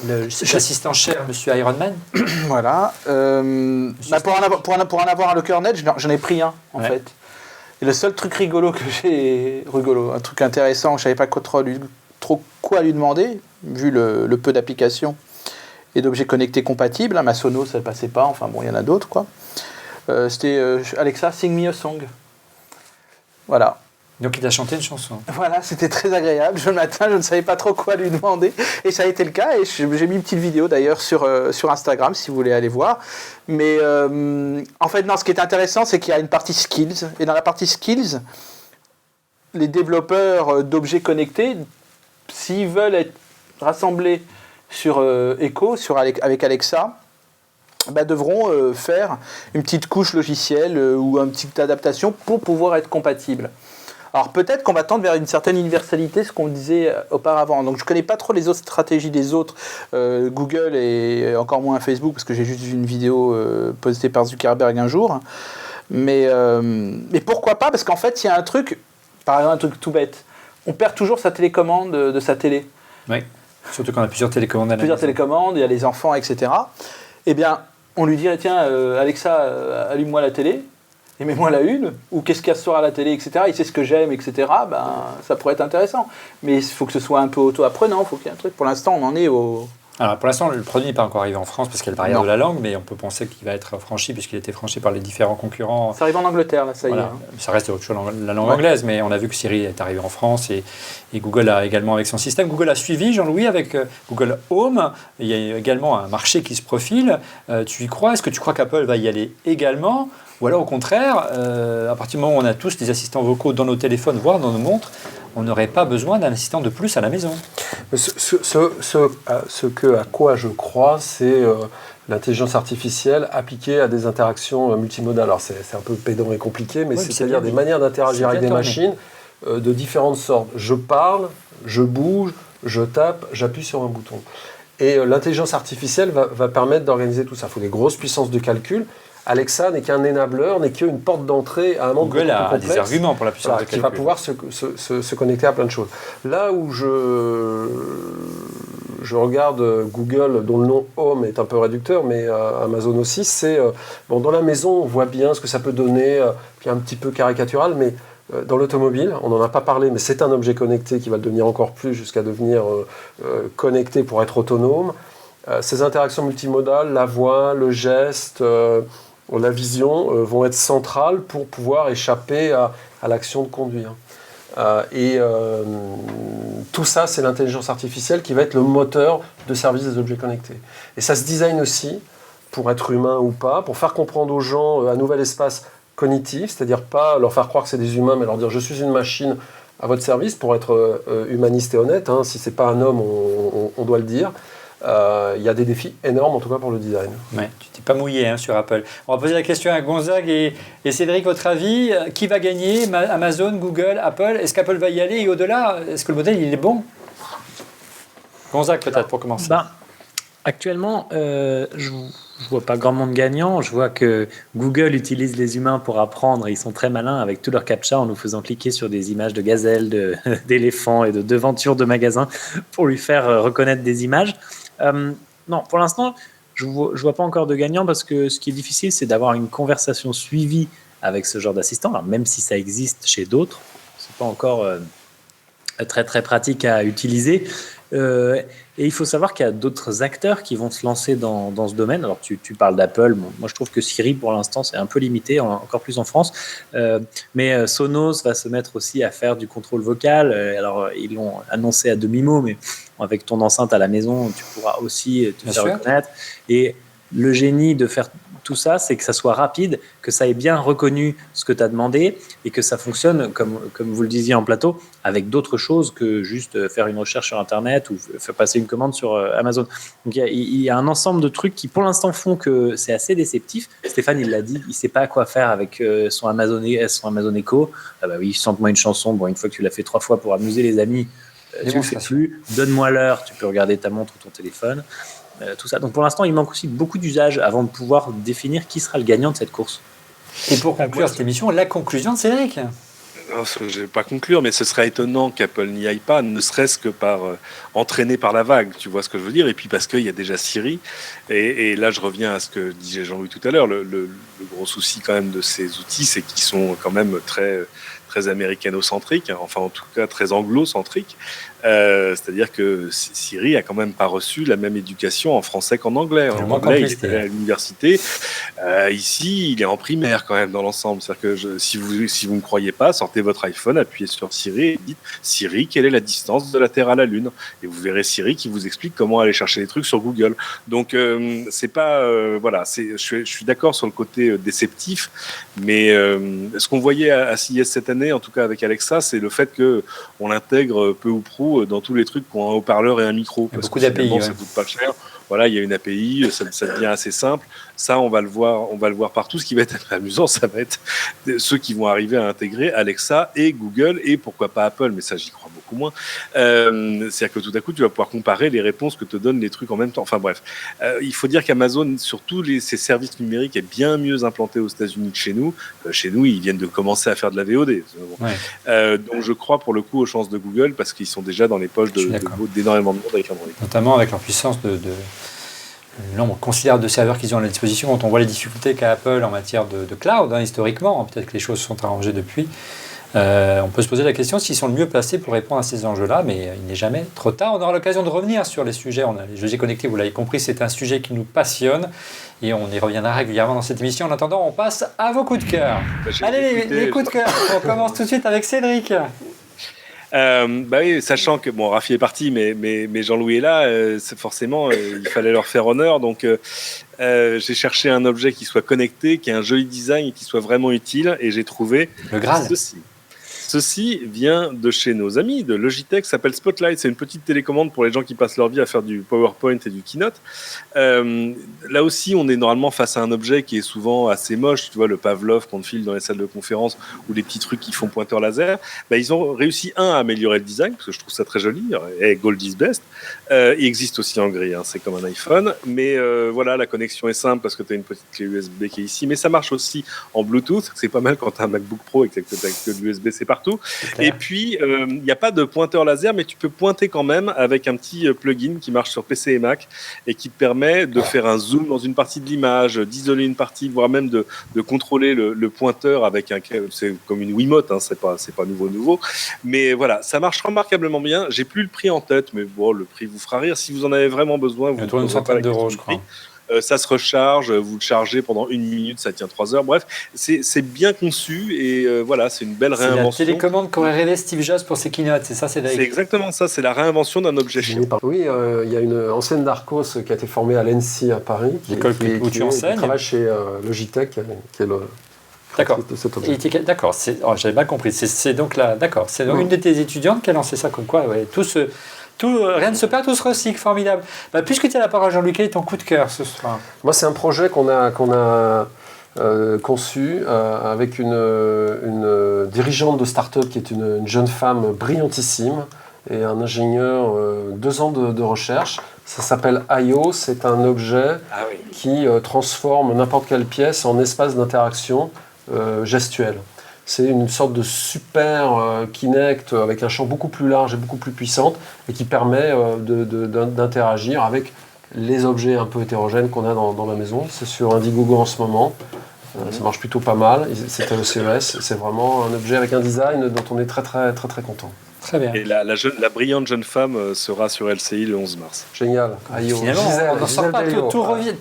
L'assistant cher, Monsieur Ironman. Voilà. Pour en avoir un LockerNet, j'en ai pris un, en fait. Et le seul truc rigolo que j'ai... un truc intéressant, je ne savais pas trop quoi lui demander, vu le peu d'applications et d'objets connectés compatibles. Ma Sonos, ça ne passait pas. Enfin bon, il y en a d'autres, quoi. C'était Alexa, sing me a song. Voilà. Donc il t'a chanté une chanson. Voilà, c'était très agréable. Le matin, je ne savais pas trop quoi lui demander. Et ça a été le cas. Et j'ai mis une petite vidéo d'ailleurs sur Instagram, si vous voulez aller voir. Mais en fait, non, ce qui est intéressant, c'est qu'il y a une partie skills. Et dans la partie skills, les développeurs d'objets connectés, s'ils veulent être rassemblés sur Echo, avec Alexa, devront faire une petite couche logicielle ou une petite adaptation pour pouvoir être compatibles. Alors peut-être qu'on va tendre vers une certaine universalité, ce qu'on disait auparavant. Donc je ne connais pas trop les autres stratégies des autres, Google et encore moins Facebook, parce que j'ai juste vu une vidéo postée par Zuckerberg un jour. Mais pourquoi pas ? Parce qu'en fait, il y a un truc, par exemple un truc tout bête, on perd toujours sa télécommande de sa télé. Oui, surtout quand on a plusieurs télécommandes. Plusieurs télécommandes, il y a les enfants, etc. Eh bien, on lui dirait, tiens, Alexa, allume-moi la télé. Et mets-moi la une, ou qu'est-ce qu'il y a ce soir à la télé, etc. Il sait ce que j'aime, etc. Ça pourrait être intéressant. Mais il faut que ce soit un peu auto-apprenant, il faut qu'il y ait un truc. Pour l'instant, on en est Alors pour l'instant, le produit n'est pas encore arrivé en France parce qu'il y a le barrière de la langue, mais on peut penser qu'il va être franchi puisqu'il a été franchi par les différents concurrents. Ça arrive en Angleterre, là, ça y est. Voilà. Ça reste toujours la langue anglaise, mais on a vu que Siri est arrivé en France et Google a également avec son système. Google a suivi, Jean-Louis, avec Google Home. Il y a également un marché qui se profile. Tu y crois? Est-ce que tu crois qu'Apple va y aller également? Ou alors au contraire, à partir du moment où on a tous des assistants vocaux dans nos téléphones, voire dans nos montres, on n'aurait pas besoin d'un assistant de plus à la maison. À quoi je crois, c'est l'intelligence artificielle appliquée à des interactions multimodales. Alors c'est un peu pédant et compliqué, mais c'est-à-dire des manières d'interagir avec des machines de différentes sortes. Je parle, je bouge, je tape, j'appuie sur un bouton. Et l'intelligence artificielle va permettre d'organiser tout ça. Il faut des grosses puissances de calcul. Alexa n'est qu'un enabler, n'est qu'une porte d'entrée à un monde Google a des arguments pour la puissance de calcul. Qui va pouvoir se connecter à plein de choses. Là où je regarde Google, dont le nom Home est un peu réducteur, mais Amazon aussi, c'est dans la maison, on voit bien ce que ça peut donner, puis un petit peu caricatural, mais dans l'automobile, on n'en a pas parlé, mais c'est un objet connecté qui va le devenir encore plus jusqu'à devenir connecté pour être autonome. Ces interactions multimodales, la voix, le geste, la vision vont être centrales pour pouvoir échapper à l'action de conduire. Tout ça, c'est l'intelligence artificielle qui va être le moteur de service des objets connectés. Et ça se design aussi, pour être humain ou pas, pour faire comprendre aux gens un nouvel espace cognitif, c'est-à-dire pas leur faire croire que c'est des humains, mais leur dire « je suis une machine à votre service » pour être humaniste et honnête. Si ce n'est pas un homme, on doit le dire. Il y a des défis énormes, en tout cas pour le design. Ouais, tu t'es pas mouillé sur Apple. On va poser la question à Gonzague et Cédric, votre avis, qui va gagner? Amazon, Google, Apple? Est-ce qu'Apple va y aller? Et au-delà, est-ce que le modèle il est bon? Gonzague peut-être pour commencer. Actuellement, je vois pas grand monde gagnant. Je vois que Google utilise les humains pour apprendre. Ils sont très malins avec tout leur captcha en nous faisant cliquer sur des images de gazelles, d'éléphants et de devantures de magasins pour lui faire reconnaître des images. Non, pour l'instant, je vois pas encore de gagnant parce que ce qui est difficile, c'est d'avoir une conversation suivie avec ce genre d'assistant. Alors, même si ça existe chez d'autres, c'est pas encore très très pratique à utiliser. Et il faut savoir qu'il y a d'autres acteurs qui vont se lancer dans ce domaine. Alors, tu parles d'Apple. Bon, moi, je trouve que Siri, pour l'instant, c'est un peu limité, encore plus en France. Mais Sonos va se mettre aussi à faire du contrôle vocal. Alors, ils l'ont annoncé à demi-mot, mais avec ton enceinte à la maison, tu pourras aussi te faire reconnaître. Et le génie de faire tout ça, c'est que ça soit rapide, que ça ait bien reconnu ce que tu as demandé et que ça fonctionne, comme vous le disiez en plateau, avec d'autres choses que juste faire une recherche sur Internet ou faire passer une commande sur Amazon. Donc il y a un ensemble de trucs qui, pour l'instant, font que c'est assez déceptif. Stéphane, il l'a dit, il ne sait pas quoi faire avec son Amazon Echo. Ah bah oui, chante-moi une chanson. Bon, une fois que tu l'as fait 3 fois pour amuser les amis, tu ne le fais plus. Donne-moi l'heure, tu peux regarder ta montre ou ton téléphone. Tout ça. Donc pour l'instant, il manque aussi beaucoup d'usages avant de pouvoir définir qui sera le gagnant de cette course. Et pour conclure cette émission, la conclusion de Cédric. Non, je ne vais pas conclure, mais ce serait étonnant qu'Apple n'y aille pas, ne serait-ce que par entraîné par la vague, tu vois ce que je veux dire, et puis parce qu'il y a déjà Siri, et là je reviens à ce que disait Jean-Louis tout à l'heure, le gros souci quand même de ces outils, c'est qu'ils sont quand même très américano-centriques, enfin en tout cas très anglo-centriques, c'est-à-dire que Siri a quand même pas reçu la même éducation en français qu'en anglais. En anglais, il était à l'université. Ici, il est en primaire quand même dans l'ensemble. C'est-à-dire que si vous ne croyez pas, sortez votre iPhone, appuyez sur Siri et dites Siri, quelle est la distance de la Terre à la Lune? Et vous verrez Siri qui vous explique comment aller chercher les trucs sur Google. Donc c'est pas voilà. Je suis d'accord sur le côté déceptif, mais ce qu'on voyait à CES cette année, en tout cas avec Alexa, c'est le fait que on l'intègre peu ou prou dans tous les trucs qui ont un haut-parleur et un micro. Parce beaucoup que d'API, ça coûte pas cher. Voilà, il y a une API, ça devient assez simple. Ça, on va le voir partout. Ce qui va être amusant, ça va être ceux qui vont arriver à intégrer Alexa et Google et pourquoi pas Apple, mais ça, j'y crois beaucoup moins. C'est-à-dire que tout à coup, tu vas pouvoir comparer les réponses que te donnent les trucs en même temps. Enfin bref, il faut dire qu'Amazon, sur tous ses services numériques, est bien mieux implanté aux États-Unis que chez nous. Chez nous, ils viennent de commencer à faire de la VOD. Bon. Ouais. Donc je crois pour le coup aux chances de Google parce qu'ils sont déjà dans les poches d'énormément de monde avec Android. Notamment avec leur puissance de le nombre considérable de serveurs qu'ils ont à la disposition. Quand on voit les difficultés qu'a Apple en matière de cloud, historiquement, peut-être que les choses se sont arrangées depuis. On peut se poser la question s'ils sont le mieux placés pour répondre à ces enjeux-là, mais il n'est jamais trop tard. On aura l'occasion de revenir sur les sujets. Les objets connectés, vous l'avez compris, c'est un sujet qui nous passionne et on y reviendra régulièrement dans cette émission. En attendant, on passe à vos coups de cœur. Allez, les coups de cœur. On commence tout de suite avec Cédric. Oui, sachant que Rafi est parti, mais Jean-Louis est là, forcément, il fallait leur faire honneur. Donc, j'ai cherché un objet qui soit connecté, qui ait un joli design et qui soit vraiment utile, et j'ai trouvé le Graal. Ceci vient de chez nos amis de Logitech, s'appelle Spotlight. C'est une petite télécommande pour les gens qui passent leur vie à faire du PowerPoint et du Keynote. Là aussi, on est normalement face à un objet qui est souvent assez moche. Tu vois, le Pavlov qu'on te file dans les salles de conférence ou les petits trucs qui font pointeur laser. Ils ont réussi, à améliorer le design, parce que je trouve ça très joli. Et gold is best. Il existe aussi en gris, c'est comme un iPhone. Mais voilà, la connexion est simple parce que tu as une petite clé USB qui est ici. Mais ça marche aussi en Bluetooth. C'est pas mal quand tu as un MacBook Pro et que tu as que l'USB, c'est partout. Et puis, il n'y a pas de pointeur laser, mais tu peux pointer quand même avec un petit plugin qui marche sur PC et Mac et qui te permet de faire un zoom dans une partie de l'image, d'isoler une partie, voire même de contrôler le pointeur avec c'est comme une Wiimote, c'est pas nouveau. Mais voilà, ça marche remarquablement bien. J'ai plus le prix en tête, mais bon, le prix vous fera rire. Si vous en avez vraiment besoin, vous pouvez une centaine d'euros, je crois. Ça se recharge, vous le chargez pendant 1 minute, ça tient 3 heures. Bref, c'est bien conçu et voilà, c'est une belle réinvention. C'est la télécommande qu'aurait rêvé Steve Jobs pour ses keynotes, c'est ça, Cédric ? C'est exactement ça, c'est la réinvention d'un objet chiant. Oui, il y a une ancienne Darcos qui a été formée à l'ENSI à Paris, qui travaille chez Logitech, qui est le... D'accord. D'accord, j'avais mal compris. C'est donc là, d'accord. C'est donc une de tes étudiantes qui a lancé ça comme quoi, rien ne se perd, tout se recycle, formidable. Puisque tu as la parole, Jean-Luc, quel est ton coup de cœur ce soir ? Moi, c'est un projet qu'on a conçu avec une dirigeante de start-up qui est une jeune femme brillantissime et un ingénieur, 2 ans de recherche. Ça s'appelle IO, c'est un objet qui transforme n'importe quelle pièce en espace d'interaction gestuelle. C'est une sorte de super Kinect avec un champ beaucoup plus large et beaucoup plus puissant et qui permet d'interagir avec les objets un peu hétérogènes qu'on a dans la maison. C'est sur Indiegogo en ce moment. Ça marche plutôt pas mal. C'était le CES. C'est vraiment un objet avec un design dont on est très très très très content. Très bien. Et la brillante jeune femme sera sur LCI le 11 mars. Génial. Finalement, on n'en sort pas. Tout revient.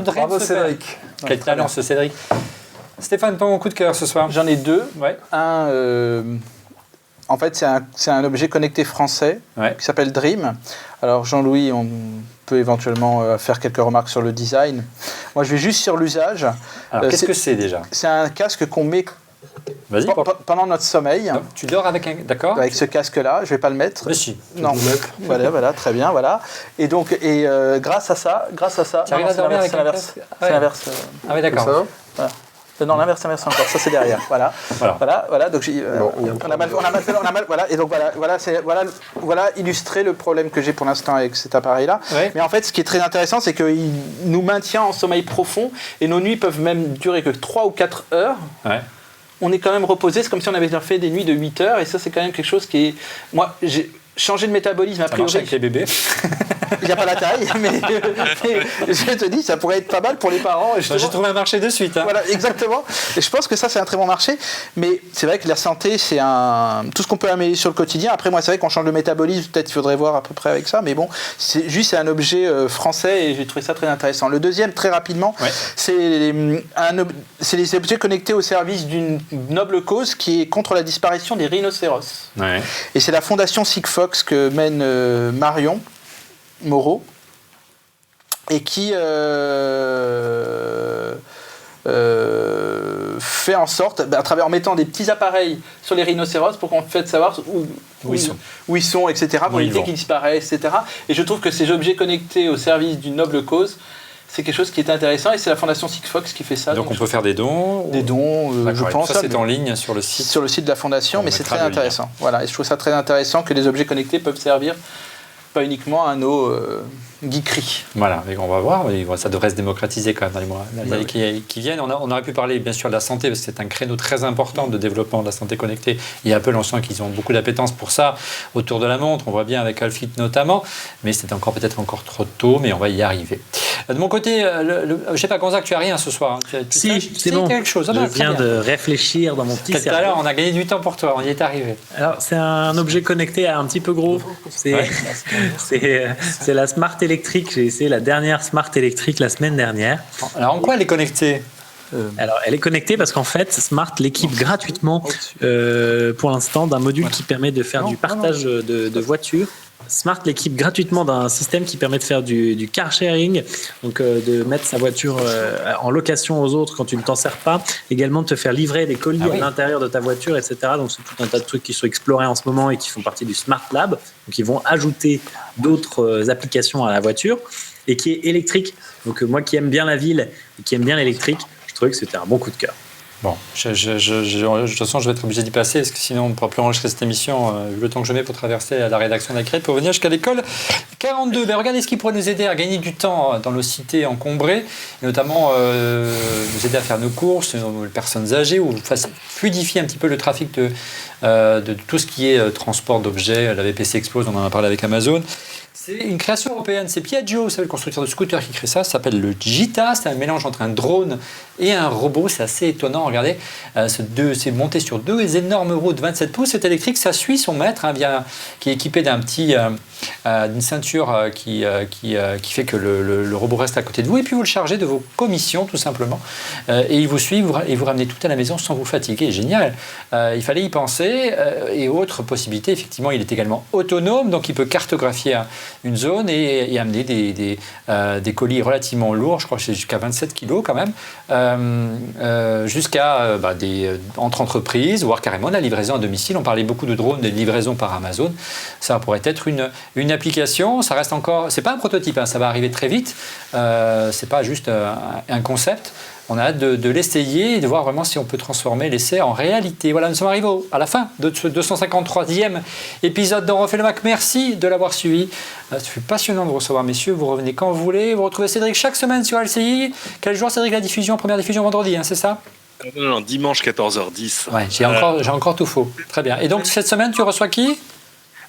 Bravo Cédric. Quel talent ce Cédric. Stéphane, ton coup de cœur ce soir ? J'en ai 2. Ouais. Un, en fait, c'est un objet connecté français qui s'appelle Dream. Alors Jean-Louis, on peut éventuellement faire quelques remarques sur le design. Moi, je vais juste sur l'usage. Alors, qu'est-ce que c'est déjà ? C'est un casque qu'on met pendant notre sommeil. Donc, tu dors avec un... D'accord. Avec ce casque-là, je ne vais pas le mettre. Mais si. Non. Voilà, très bien, voilà. Et donc, grâce à ça... Tu arrives à dormir avec un casque ? C'est l'inverse. Ah oui, d'accord. Voilà. Non, l'inverse encore. Ça, c'est derrière. Voilà. Donc, on a mal. Voilà. Et donc, voilà illustrer le problème que j'ai pour l'instant avec cet appareil-là. Ouais. Mais en fait, ce qui est très intéressant, c'est qu'il nous maintient en sommeil profond et nos nuits peuvent même durer que 3 ou 4 heures. Ouais. On est quand même reposé. C'est comme si on avait fait des nuits de 8 heures. Et ça, c'est quand même quelque chose qui est... Moi, j'ai changé de métabolisme a priori. Ça marche avec les bébés. Il n'y a pas la taille, mais je te dis, ça pourrait être pas mal pour les parents. J'ai trouvé un marché de suite. Voilà, exactement. Et je pense que ça, c'est un très bon marché. Mais c'est vrai que la santé, c'est tout ce qu'on peut améliorer sur le quotidien. Après, moi, c'est vrai qu'on change de métabolisme. Peut-être qu'il faudrait voir à peu près avec ça. Mais bon, c'est un objet français et j'ai trouvé ça très intéressant. Le deuxième, très rapidement, c'est les objets connectés au service d'une noble cause qui est contre la disparition des rhinocéros. Ouais. Et c'est la fondation Sigfox que mène Marion Moreau et qui fait en sorte, en mettant des petits appareils sur les rhinocéros pour qu'on fasse savoir où ils sont, etc., pour éviter qu'ils disparaissent, etc. Et je trouve que ces objets connectés au service d'une noble cause, c'est quelque chose qui est intéressant et c'est la fondation Sigfox qui fait ça. Donc on peut faire des dons Des dons, je pense. Ça, c'est en ligne sur le site. Sur le site de la fondation, mais c'est très intéressant. Voilà, et je trouve ça très intéressant que les objets connectés peuvent servir pas uniquement à nos geekeries. Voilà, mais on va voir, ça devrait se démocratiser quand même dans les mois qui viennent. On aurait pu parler bien sûr de la santé, parce que c'est un créneau très important de développement de la santé connectée. Et Apple, on sent qu'ils ont beaucoup d'appétence pour ça, autour de la montre, on voit bien avec Alfit notamment, mais c'est peut-être encore trop tôt, mais on va y arriver. De mon côté, je sais pas, Gonzague, tu as rien ce soir. Hein. Si, c'est bon. Quelque chose. Je viens de réfléchir dans mon petit cerveau. Tout à l'heure, on a gagné du temps pour toi, on y est arrivé. Alors, c'est un objet connecté un petit peu gros. C'est la Smart Electric. J'ai essayé la dernière Smart Electric la semaine dernière. Alors, en quoi elle est connectée ? Alors, elle est connectée parce qu'en fait, Smart l'équipe gratuitement pour l'instant d'un module qui permet de faire du partage de voitures. Smart l'équipe gratuitement d'un système qui permet de faire du car sharing, donc de mettre sa voiture en location aux autres quand tu ne t'en sers pas, également de te faire livrer des colis à l'intérieur de ta voiture, etc. Donc c'est tout un tas de trucs qui sont explorés en ce moment et qui font partie du Smart Lab, donc ils vont ajouter d'autres applications à la voiture et qui est électrique. Donc moi qui aime bien la ville et qui aime bien l'électrique, je trouvais que c'était un bon coup de cœur. Bon, de toute façon, je vais être obligé d'y passer, parce que sinon, on ne pourra plus enregistrer cette émission, le temps que je mets pour traverser la rédaction d'Acred, pour venir jusqu'à l'école 42. Ben, regardez ce qui pourrait nous aider à gagner du temps dans nos cités encombrées, et notamment nous aider à faire nos courses, les personnes âgées, ou fluidifier un petit peu le trafic de tout ce qui est transport d'objets. La VPC explose, on en a parlé avec Amazon. C'est une création européenne, c'est Piaggio, c'est le constructeur de scooter qui crée ça s'appelle le Gita, c'est un mélange entre un drone et un robot, c'est assez étonnant, regardez, c'est monté sur deux énormes roues de 27 pouces, c'est électrique, ça suit son maître, qui est équipé d'une ceinture qui fait que le robot reste à côté de vous, et puis vous le chargez de vos commissions tout simplement, et il vous suit, et vous ramenez tout à la maison sans vous fatiguer, génial. Il fallait y penser, et autre possibilité, effectivement, il est également autonome, donc il peut cartographier une zone et amener des colis relativement lourds, je crois que c'est jusqu'à 27 kilos quand même, jusqu'à entre entreprises, voire carrément la livraison à domicile. On parlait beaucoup de drones, de livraison par Amazon. Ça pourrait être une application. Ça reste encore, c'est pas un prototype, hein, ça va arriver très vite. C'est pas juste un concept. On a hâte de l'essayer et de voir vraiment si on peut transformer l'essai en réalité. Voilà, nous sommes arrivés à la fin de ce 253e épisode d'On refait le Mac. Merci de l'avoir suivi. Ça fut passionnant de vous recevoir, messieurs. Vous revenez quand vous voulez. Vous retrouvez Cédric chaque semaine sur LCI. Quel jour, Cédric, la diffusion? Première diffusion vendredi, hein, c'est ça? Non, dimanche 14h10. Ouais, j'ai encore tout faux. Très bien. Et donc, cette semaine, tu reçois qui?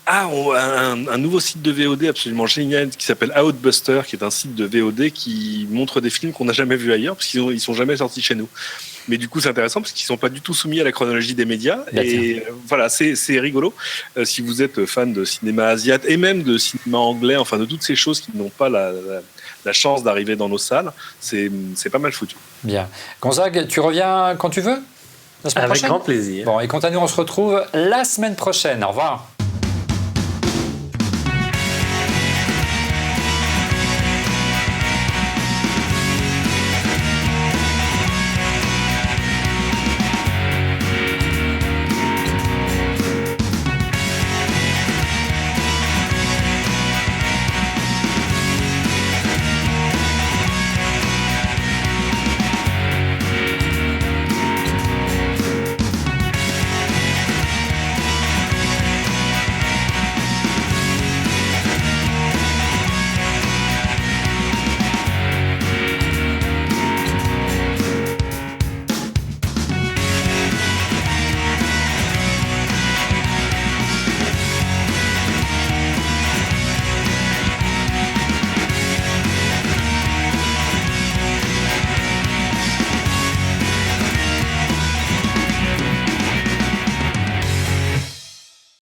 Un nouveau site de VOD absolument génial qui s'appelle Outbuster, qui est un site de VOD qui montre des films qu'on n'a jamais vus ailleurs, parce qu'ils sont jamais sortis chez nous. Mais du coup, c'est intéressant parce qu'ils ne sont pas du tout soumis à la chronologie des médias. Et voilà, c'est rigolo. Si vous êtes fan de cinéma asiatique et même de cinéma anglais, enfin de toutes ces choses qui n'ont pas la chance d'arriver dans nos salles, c'est pas mal foutu. Bien. Gonzague, tu reviens quand tu veux? La semaine prochaine ? Avec grand plaisir. Bon, et quant à nous, on se retrouve la semaine prochaine. Au revoir.